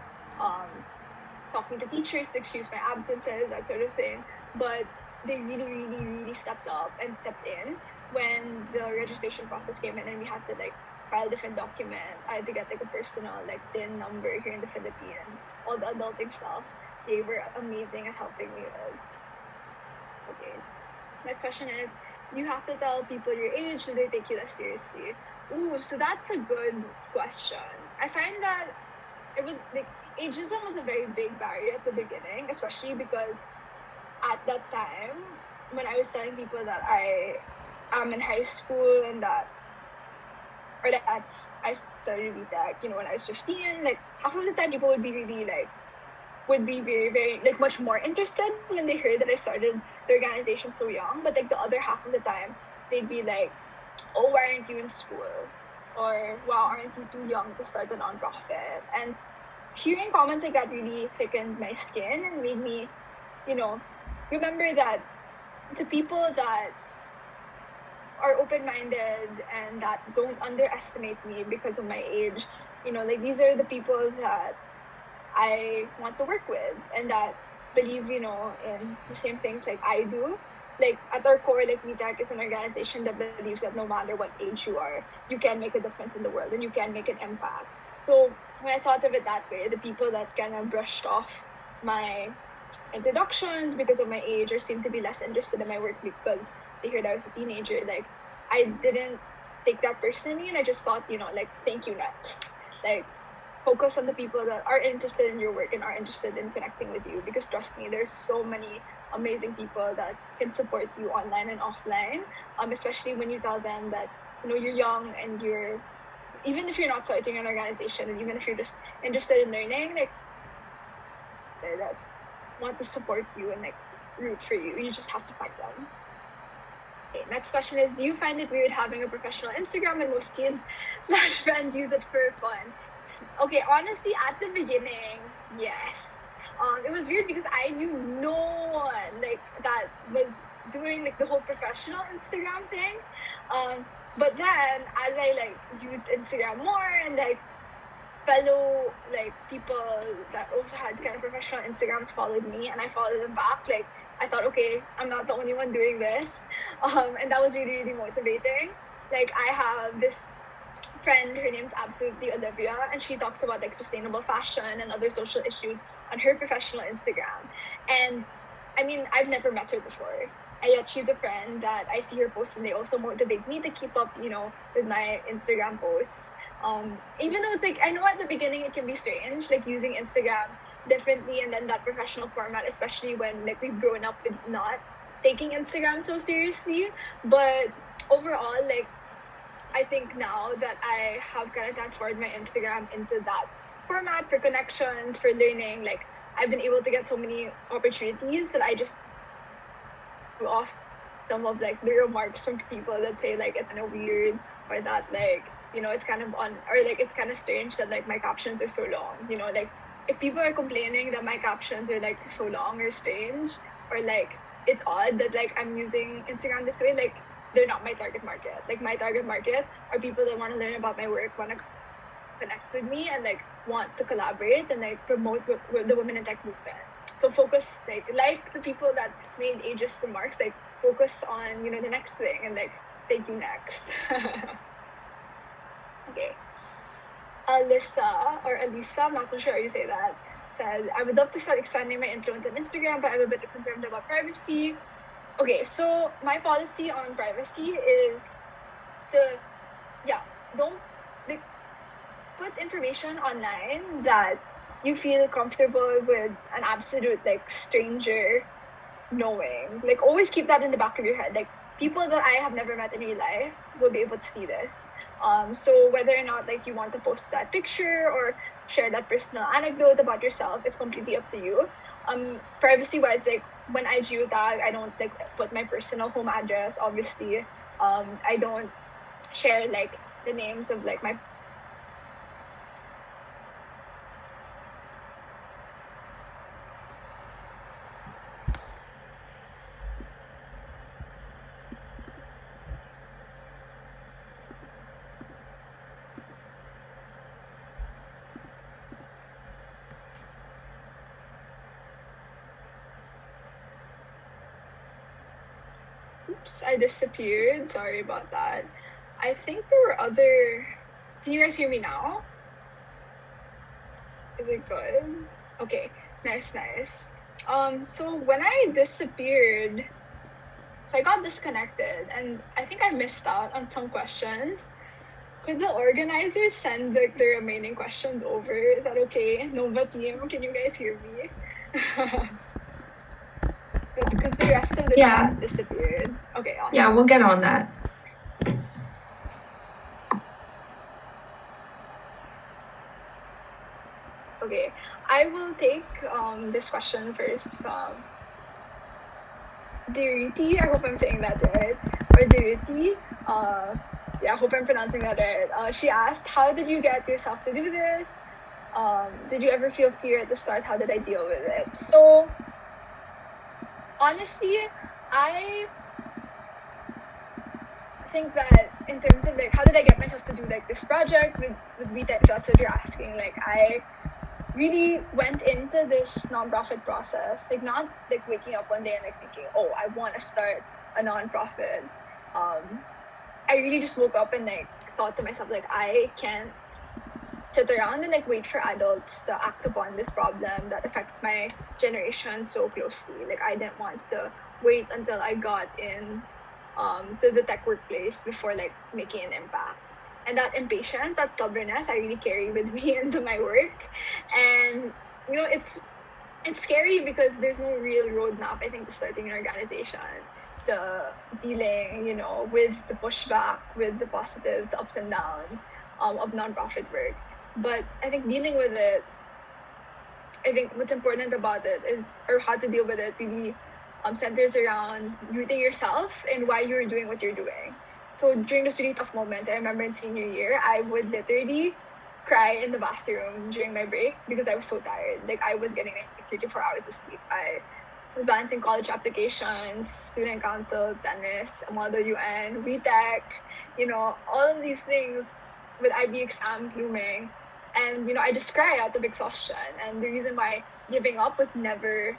talking to teachers to excuse my absences, that sort of thing. But they really stepped up and stepped in when the registration process came in and we had to like file different documents. I had to get like a personal like TIN number here in the Philippines, all the adulting stuff. They were amazing at helping me with. Okay. Next question is, do you have to tell people your age? Do they take you less seriously? Ooh, so that's a good question. I find that it was like ageism was a very big barrier at the beginning, especially because at that time when I was telling people that I am in high school and that I studied WiTech, when I was 15, like half of the time people would be really like would be very, very like much more interested when they heard that I started the organization so young. But like the other half of the time, they'd be like, oh, why aren't you in school? Or wow, aren't you too young to start a nonprofit? And hearing comments like that really thickened my skin and made me, remember that the people that are open-minded and that don't underestimate me because of my age, like these are the people that I want to work with and that believe, in the same things like I do. Like at our core, like WiTech is an organization that believes that no matter what age you are, you can make a difference in the world and you can make an impact. So when I thought of it that way, the people that kind of brushed off my introductions because of my age or seemed to be less interested in my work because they heard I was a teenager, like I didn't take that personally and I just thought, like thank you next. Like focus on the people that are interested in your work and are interested in connecting with you, because trust me, there's so many amazing people that can support you online and offline, especially when you tell them that you're young and even if you're not starting an organization and even if you're just interested in learning, like that want to support you and like root for you. You just have to find them. Okay, next question is, do you find it weird having a professional Instagram and most kids / friends use it for fun? Okay, honestly, at the beginning, yes. It was weird because I knew no one like that was doing like the whole professional Instagram thing. But then as I like used Instagram more and like fellow like people that also had kind of professional Instagrams followed me and I followed them back, like I thought, okay, I'm not the only one doing this. And that was really motivating. Like I have this friend, her name's absolutely Olivia, and she talks about like sustainable fashion and other social issues on her professional Instagram. And I mean, I've never met her before, and yet she's a friend that I see her posts and they also motivate me to keep up, with my Instagram posts. Even though it's like, I know at the beginning it can be strange, like using Instagram differently and then that professional format, especially when like we've grown up with not taking Instagram so seriously. But overall, like I think now that I have kind of transformed my Instagram into that format for connections, for learning, like I've been able to get so many opportunities that I just screw off some of like the remarks from people that say like it's kind of weird or that like it's kind of it's kind of strange that like my captions are so long. Like if people are complaining that my captions are like so long or strange, or like it's odd that like I'm using Instagram this way, like they're not my target market. Like my target market are people that want to learn about my work, want to connect with me, and like want to collaborate and like promote the women in tech movement. So focus like the people that made ages to marks, like focus on the next thing, and like thank you next. Okay. Alyssa, or Alisa, I'm not so sure how you say that, said, I would love to start expanding my influence on Instagram, but I'm a bit concerned about privacy. Okay, so my policy on privacy is don't like put information online that you feel comfortable with an absolute like stranger knowing. Like always keep that in the back of your head. Like people that I have never met in real life will be able to see this. So whether or not like you want to post that picture or share that personal anecdote about yourself is completely up to you. Privacy wise, like when I geotag, I don't like put my personal home address, obviously. I don't share like the names of like my Oops, I disappeared. Sorry about that. I think there were other. Can you guys hear me now? Is it good? Okay, nice. So when I disappeared, so I got disconnected, and I think I missed out on some questions. Could the organizers send like the remaining questions over? Is that okay? Nova team, can you guys hear me? Because the rest of the chat disappeared. Okay, awesome. Yeah, we'll get on that. Okay, I will take this question first from Diriti. I hope I'm saying that right. Or Diriti. Yeah, I hope I'm pronouncing that right. She asked, how did you get yourself to do this? Did you ever feel fear at the start? How did I deal with it? So, honestly, I think that in terms of like how did I get myself to do like this project with WiTech, that's what you're asking. Like I really went into this nonprofit process, like not like waking up one day and like thinking, oh, I want to start a nonprofit. I really just woke up and like thought to myself, like I can't sit around and like wait for adults to act upon this problem that affects my generation so closely. Like I didn't want to wait until I got in to the tech workplace before like making an impact. And that impatience, that stubbornness, I really carry with me into my work. And it's scary because there's no real roadmap, I think, to starting an organization, the dealing, with the pushback, with the positives, the ups and downs of nonprofit work. But I think dealing with it, I think what's important about it is, or how to deal with it really centers around rooting yourself and why you're doing what you're doing. So during those really tough moments, I remember in senior year, I would literally cry in the bathroom during my break because I was so tired. Like I was getting like 3 to 4 hours of sleep. I was balancing college applications, student council, tennis, WiTech, UN, WiTech, all of these things with IB exams looming. And, I just cry out of exhaustion. And the reason why giving up was never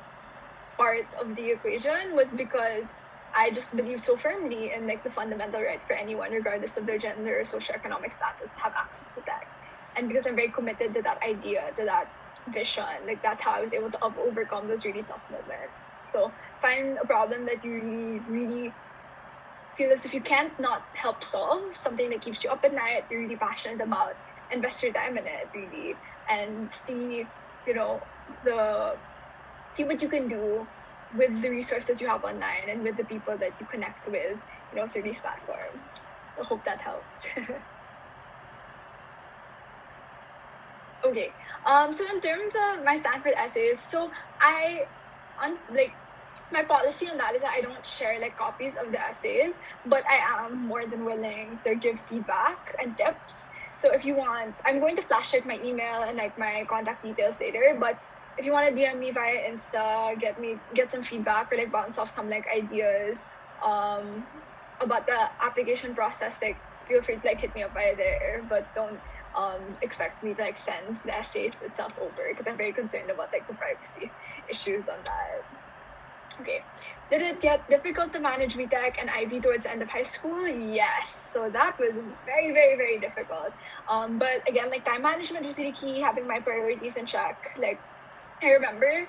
part of the equation was because I just believe so firmly in like the fundamental right for anyone, regardless of their gender or socioeconomic status, to have access to tech. And because I'm very committed to that idea, to that vision, like that's how I was able to overcome those really tough moments. So find a problem that you really, really feel as if you can't not help solve, something that keeps you up at night, you're really passionate about, invest your time in it really, and see, see what you can do with the resources you have online and with the people that you connect with, through these platforms. I hope that helps. Okay. So in terms of my Stanford essays, so my policy on that is that I don't share like copies of the essays, but I am more than willing to give feedback and tips. So if you want, I'm going to flash check my email and like my contact details later, but if you want to DM me via Insta, get some feedback or like bounce off some like ideas about the application process, like feel free to like hit me up via there, but don't expect me to like send the essays itself over because I'm very concerned about like the privacy issues on that. Okay. Did it get difficult to manage WiTech and IB towards the end of high school? Yes. So that was very, very, very difficult. But again, like time management was really key, having my priorities in check. Like I remember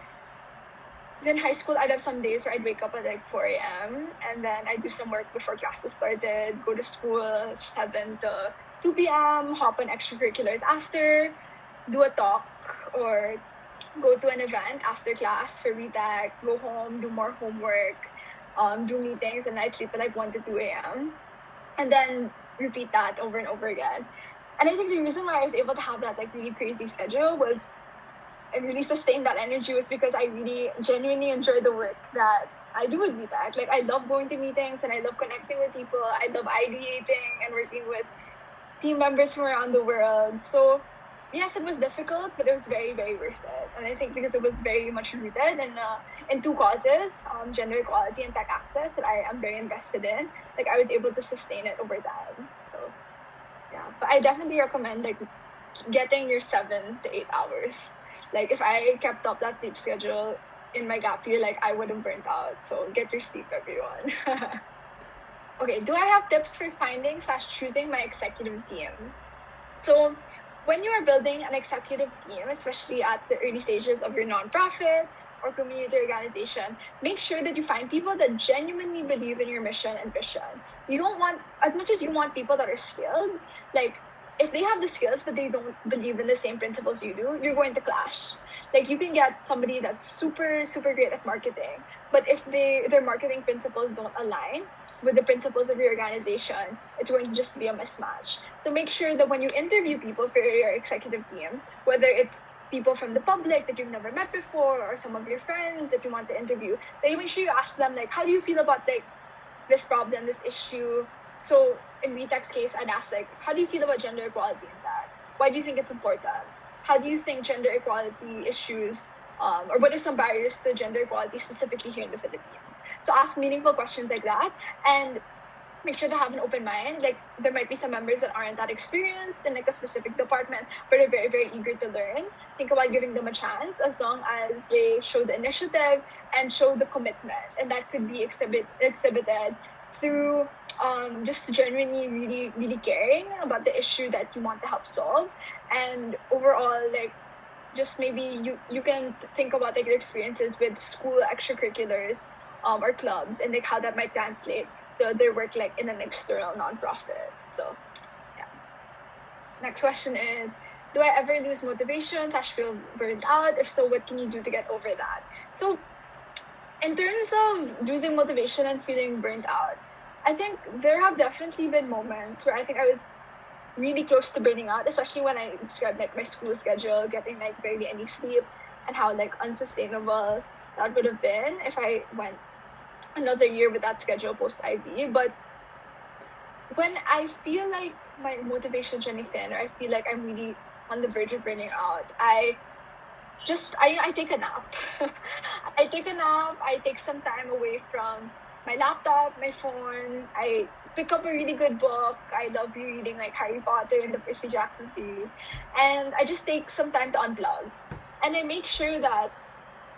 in high school, I'd have some days where I'd wake up at like 4 a.m. and then I'd do some work before classes started, go to school 7 to 2 p.m., hop on extracurriculars after, do a talk or go to an event after class for WiTech, go home, do more homework, do meetings, and I'd sleep at like 1 to 2 a.m. And then repeat that over and over again. And I think the reason why I was able to have that like really crazy schedule was and really sustain that energy was because I really genuinely enjoy the work that I do with WiTech. Like I love going to meetings and I love connecting with people. I love ideating and working with team members from around the world. So yes, it was difficult, but it was very, very worth it. And I think because it was very much rooted in two causes, gender equality and tech access that I am very invested in, like I was able to sustain it over time. So yeah, but I definitely recommend like getting your 7 to 8 hours. Like if I kept up that sleep schedule in my gap year, like I would have burnt out. So get your sleep, everyone. Okay, do I have tips for finding / choosing my executive team? So when you are building an executive team, especially at the early stages of your nonprofit or community organization, make sure that you find people that genuinely believe in your mission and vision. You don't want, as much as you want people that are skilled, like if they have the skills but they don't believe in the same principles you do, you're going to clash. Like you can get somebody that's super, super great at marketing, but if their marketing principles don't align with the principles of your organization, it's going to just be a mismatch. So make sure that when you interview people for your executive team, whether it's people from the public that you've never met before or some of your friends that you want to interview, that you make sure you ask them like, how do you feel about like this problem, this issue? So in WiTech's case, I'd ask like, how do you feel about gender equality in that? Why do you think it's important? How do you think gender equality issues, or what are some barriers to gender equality specifically here in the Philippines? So ask meaningful questions like that and make sure to have an open mind. Like there might be some members that aren't that experienced in like a specific department, but are very, very eager to learn. Think about giving them a chance as long as they show the initiative and show the commitment. And that could be exhibited through just genuinely really, really caring about the issue that you want to help solve. And overall, like just maybe you can think about like your experiences with school extracurriculars or clubs and like how that might translate to their work like in an external nonprofit. So yeah. Next question is, do I ever lose motivation / feel burned out? If so, what can you do to get over that? So in terms of losing motivation and feeling burnt out, I think there have definitely been moments where I think I was really close to burning out, especially when I described like my school schedule, getting like barely any sleep, and how like unsustainable that would have been if I went another year with that schedule post IB. But when I feel like my motivation's running thin, or I feel like I'm really on the verge of burning out, I take a nap. I take a nap. I take some time away from my laptop, my phone. I pick up a really good book. I love reading like Harry Potter and the Percy Jackson series. And I just take some time to unplug. And I make sure that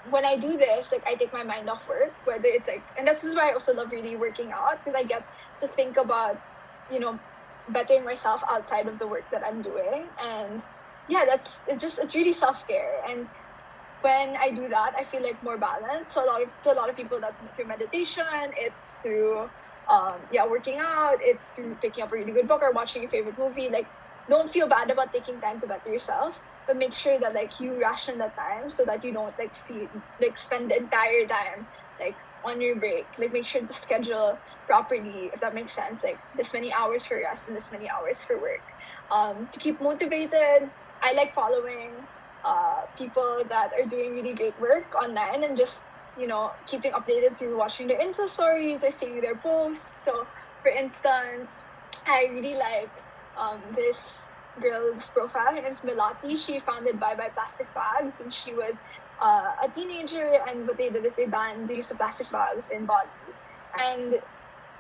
when I do this, like I take my mind off work, whether it's like, and this is why I also love really working out, because I get to think about, bettering myself outside of the work that I'm doing. And yeah, it's really self-care. And when I do that, I feel like more balanced. So to a lot of people, that's through meditation. It's through, working out. It's through picking up a really good book or watching your favorite movie. Like, don't feel bad about taking time to better yourself, but make sure that like you ration that time so that you don't spend the entire time like on your break. Like make sure to schedule properly, if that makes sense. Like this many hours for rest and this many hours for work. To keep motivated, I like following people that are doing really great work online and just keeping updated through watching their Insta stories or seeing their posts. So, for instance, I really like this girl's profile. Her name's Melati. She founded Bye Bye Plastic Bags when she was a teenager, and what they did is they banned the use of plastic bags in Bali. And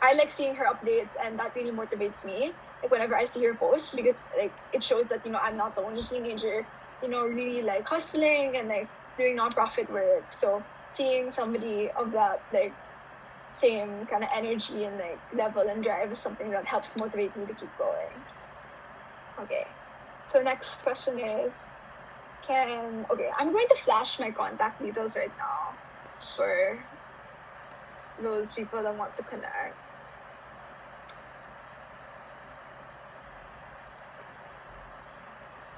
I like seeing her updates, and that really motivates me. Like whenever I see her post, because like it shows that I'm not the only teenager, really like hustling and like doing nonprofit work. So seeing somebody of that like same kind of energy and like level and drive is something that helps motivate me to keep going. Okay, so next question is, I'm going to flash my contact details right now for those people that want to connect.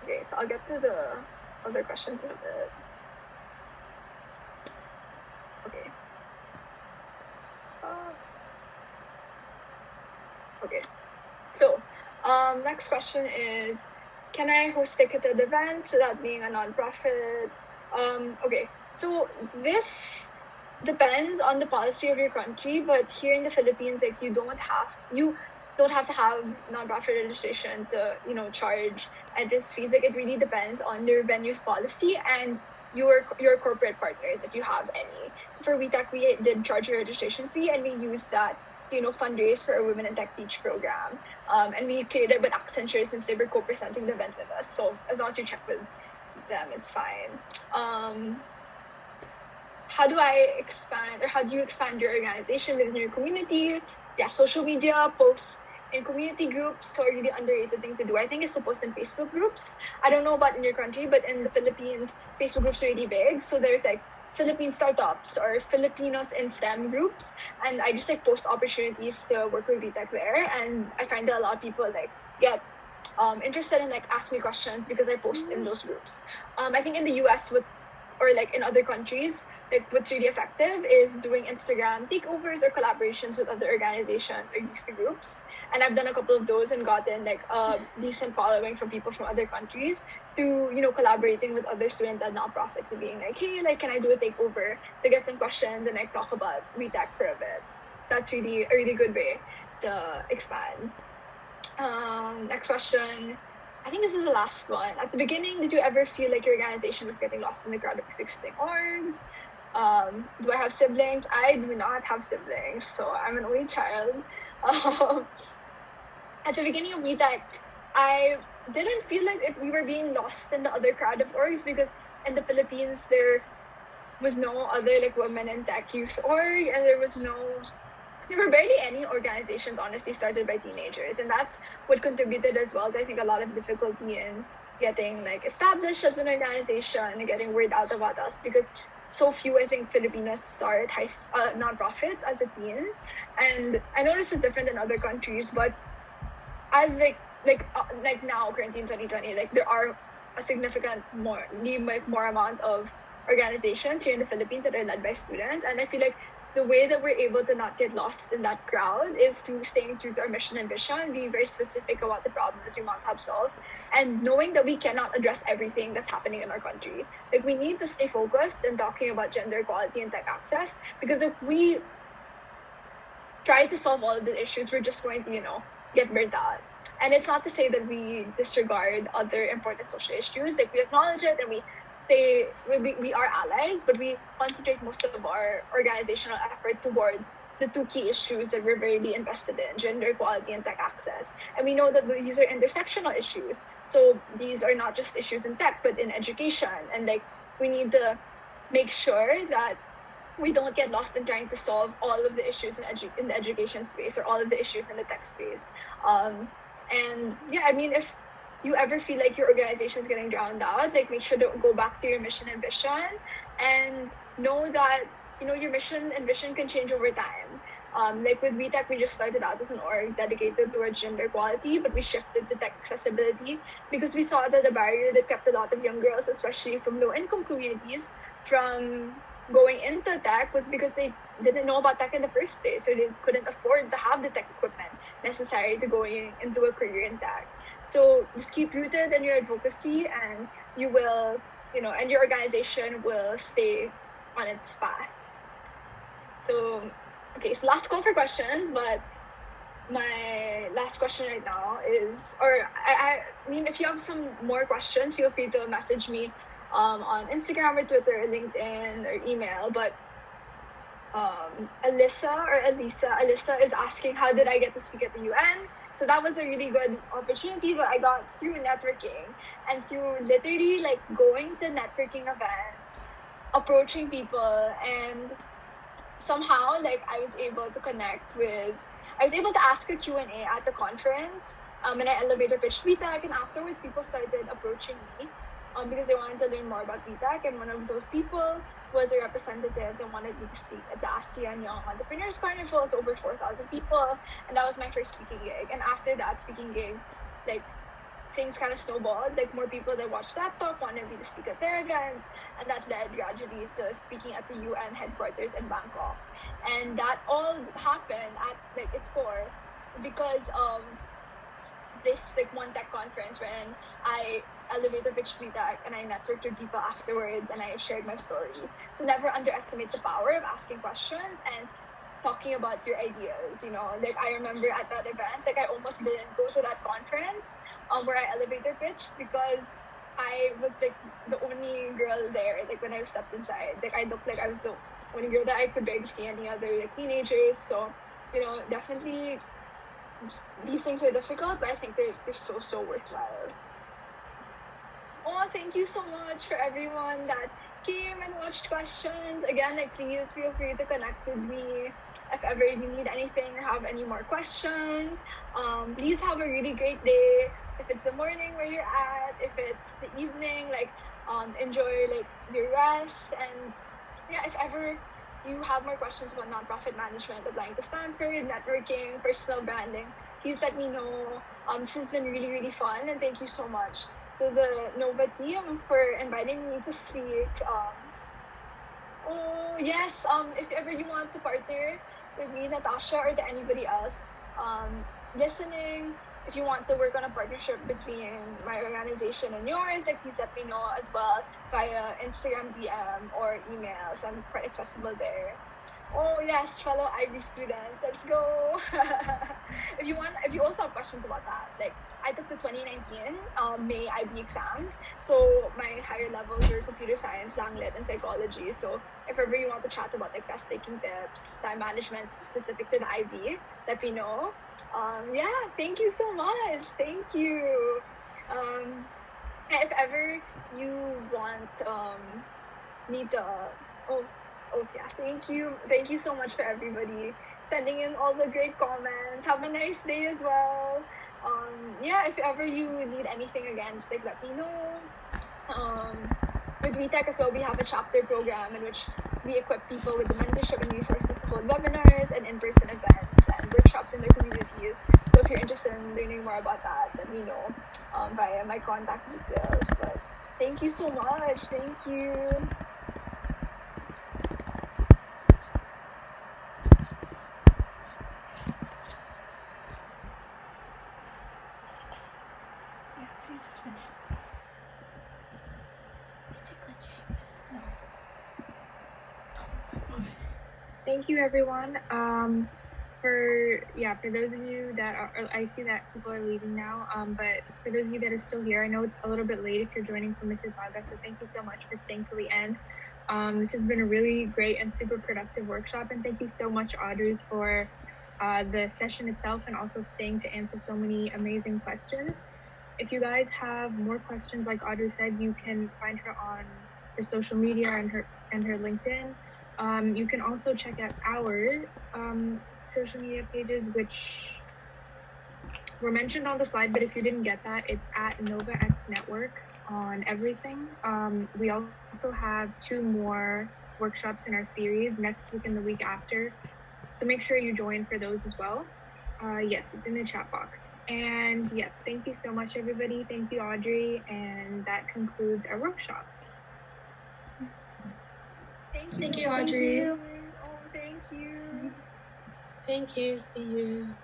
Okay, so I'll get to the other questions in a bit. Okay. Okay. So, next question is, can I host ticketed events without being a nonprofit? Okay, so this depends on the policy of your country, but here in the Philippines, like you don't have to have nonprofit registration to charge entrance fees. Like it really depends on your venue's policy and your corporate partners if you have any. For WiTech, we did charge a registration fee, and we used that fundraise for a Women in Tech Teach program. And we cleared it with Accenture since they were co-presenting the event with us. So as long as you check with them, it's fine. How do you expand your organization within your community? Yeah, social media, posts in community groups. So a really underrated thing to do, I think, is to post in Facebook groups. I don't know about in your country, but in the Philippines, Facebook groups are really big. So there's like Philippine startups or Filipinos in STEM groups, and I just like post opportunities to work with WiTech there, and I find that a lot of people like get interested in like ask me questions because I post in those groups. I think in the US or like in other countries, like what's really effective is doing Instagram takeovers or collaborations with other organizations or youth groups. And I've done a couple of those and gotten like a decent following from people from other countries through collaborating with other student-led nonprofits and being like, hey, like, can I do a takeover to get some questions and like talk about WiTech for a bit? That's really a really good way to expand. Next question. I think this is the last one. At the beginning, did you ever feel like your organization was getting lost in the crowd of existing orgs? Do I have siblings? I do not have siblings, so I'm an only child. At the beginning of WiTech, I didn't feel like we were being lost in the other crowd of orgs, because in the Philippines, there was no other like women in tech youth org, and there were barely any organizations honestly started by teenagers, and that's what contributed as well to, I think, a lot of difficulty in getting like established as an organization and getting word out about us, because so few, I think, Filipinos start nonprofits as a teen. And I know this is different in other countries, but as like now currently in 2020, like there are a significant more amount of organizations here in the Philippines that are led by students, and I feel like the way that we're able to not get lost in that crowd is through staying true to our mission and vision, being very specific about the problems we want to help solve, and knowing that we cannot address everything that's happening in our country. Like we need to stay focused and talking about gender equality and tech access, because if we try to solve all of the issues, we're just going to, get burnt out. And it's not to say that we disregard other important social issues. Like we acknowledge it and we say we are allies, but we concentrate most of our organizational effort towards the two key issues that we're very invested in: gender equality and tech access. And we know that these are intersectional issues. So these are not just issues in tech, but in education. And like we need to make sure that we don't get lost in trying to solve all of the issues in the education space or all of the issues in the tech space. And yeah, I mean, if you ever feel like your organization is getting drowned out, like make sure to go back to your mission and vision, and know that your mission and vision can change over time. Like with WiTech, we just started out as an org dedicated towards gender equality, but we shifted to tech accessibility because we saw that the barrier that kept a lot of young girls, especially from low-income communities, from going into tech was because they didn't know about tech in the first place, or they couldn't afford to have the tech equipment necessary to going into a career in tech. So just keep rooted in your advocacy, and you will, and your organization will stay on its path. So, okay, so last call for questions, but my last question right now is, or I mean, if you have some more questions, feel free to message me on Instagram or Twitter or LinkedIn or email. But Alyssa is asking, how did I get to speak at the UN? So that was a really good opportunity that I got through networking and through literally like going to networking events, approaching people, and somehow like I was able to ask a Q&A at the conference, and I elevator pitched WiTech, and afterwards people started approaching me because they wanted to learn more about WiTech, and one of those people was a representative that wanted me to speak at the ASEAN Young Entrepreneurs Carnival. It's over 4,000 people, and that was my first speaking gig. And after that speaking gig, like things kind of snowballed. Like more people that watched that talk wanted me to speak at their events, and that led gradually to speaking at the UN headquarters in Bangkok. And that all happened at like its core because of this like one tech conference when I elevator pitched WiTech and I networked with people afterwards and I shared my story. So never underestimate the power of asking questions and talking about your ideas, you know. Like I remember at that event, like I almost didn't go to that conference where I elevator pitched because I was like the only girl there. Like when I stepped inside, like I looked like I was the only girl that I could barely see any other like teenagers. So, you know, definitely these things are difficult, but I think they're so worthwhile. Oh, thank you so much for everyone that came and watched questions. Again, like please feel free to connect with me if ever you need anything or have any more questions. Please have a really great day. If it's the morning where you're at, if it's the evening, like enjoy like your rest. And yeah, if ever you have more questions about nonprofit management, applying to Stanford, networking, personal branding, please let me know. This has been really fun, and thank you so much to the Nova team for inviting me to speak. Oh yes, if ever you want to partner with me, Natasha, or to anybody else listening, if you want to work on a partnership between my organization and yours, like please let me know as well via Instagram DM or emails. I'm quite accessible there. Oh yes, fellow Ivy students, let's go. If you also have questions about that, like I took the 2019 May IB exams, so my higher levels were computer science, Langlet, and psychology. So if ever you want to chat about like test taking tips, time management specific to the IB, let me know. Yeah, thank you so much. Thank you. If ever you want me to yeah, thank you. Thank you so much for everybody sending in all the great comments. Have a nice day as well. Yeah, if ever you need anything again, just like let me know. With WiTech as well, we have a chapter program in which we equip people with the mentorship and resources to hold webinars and in-person events and workshops in their communities. So if you're interested in learning more about that, let me know via my contact details. But thank you so much. Thank you. Yeah, she's just finished. Is it glitching? No. Thank you, everyone. For those of you that are, I see that people are leaving now. But for those of you that are still here, I know it's a little bit late if you're joining from Mississauga. So thank you so much for staying till the end. This has been a really great and super productive workshop, and thank you so much, Audrey, for the session itself and also staying to answer so many amazing questions. If you guys have more questions, like Audrey said, you can find her on her social media and her LinkedIn. You can also check out our social media pages, which were mentioned on the slide, but if you didn't get that, it's at NovaX Network on everything. We also have 2 more workshops in our series next week and the week after, so make sure you join for those as well. Yes, it's in the chat box. And yes, thank you so much, everybody. Thank you, Audrey. And that concludes our workshop. Thank you, Audrey. Oh, thank you. Thank you. See you.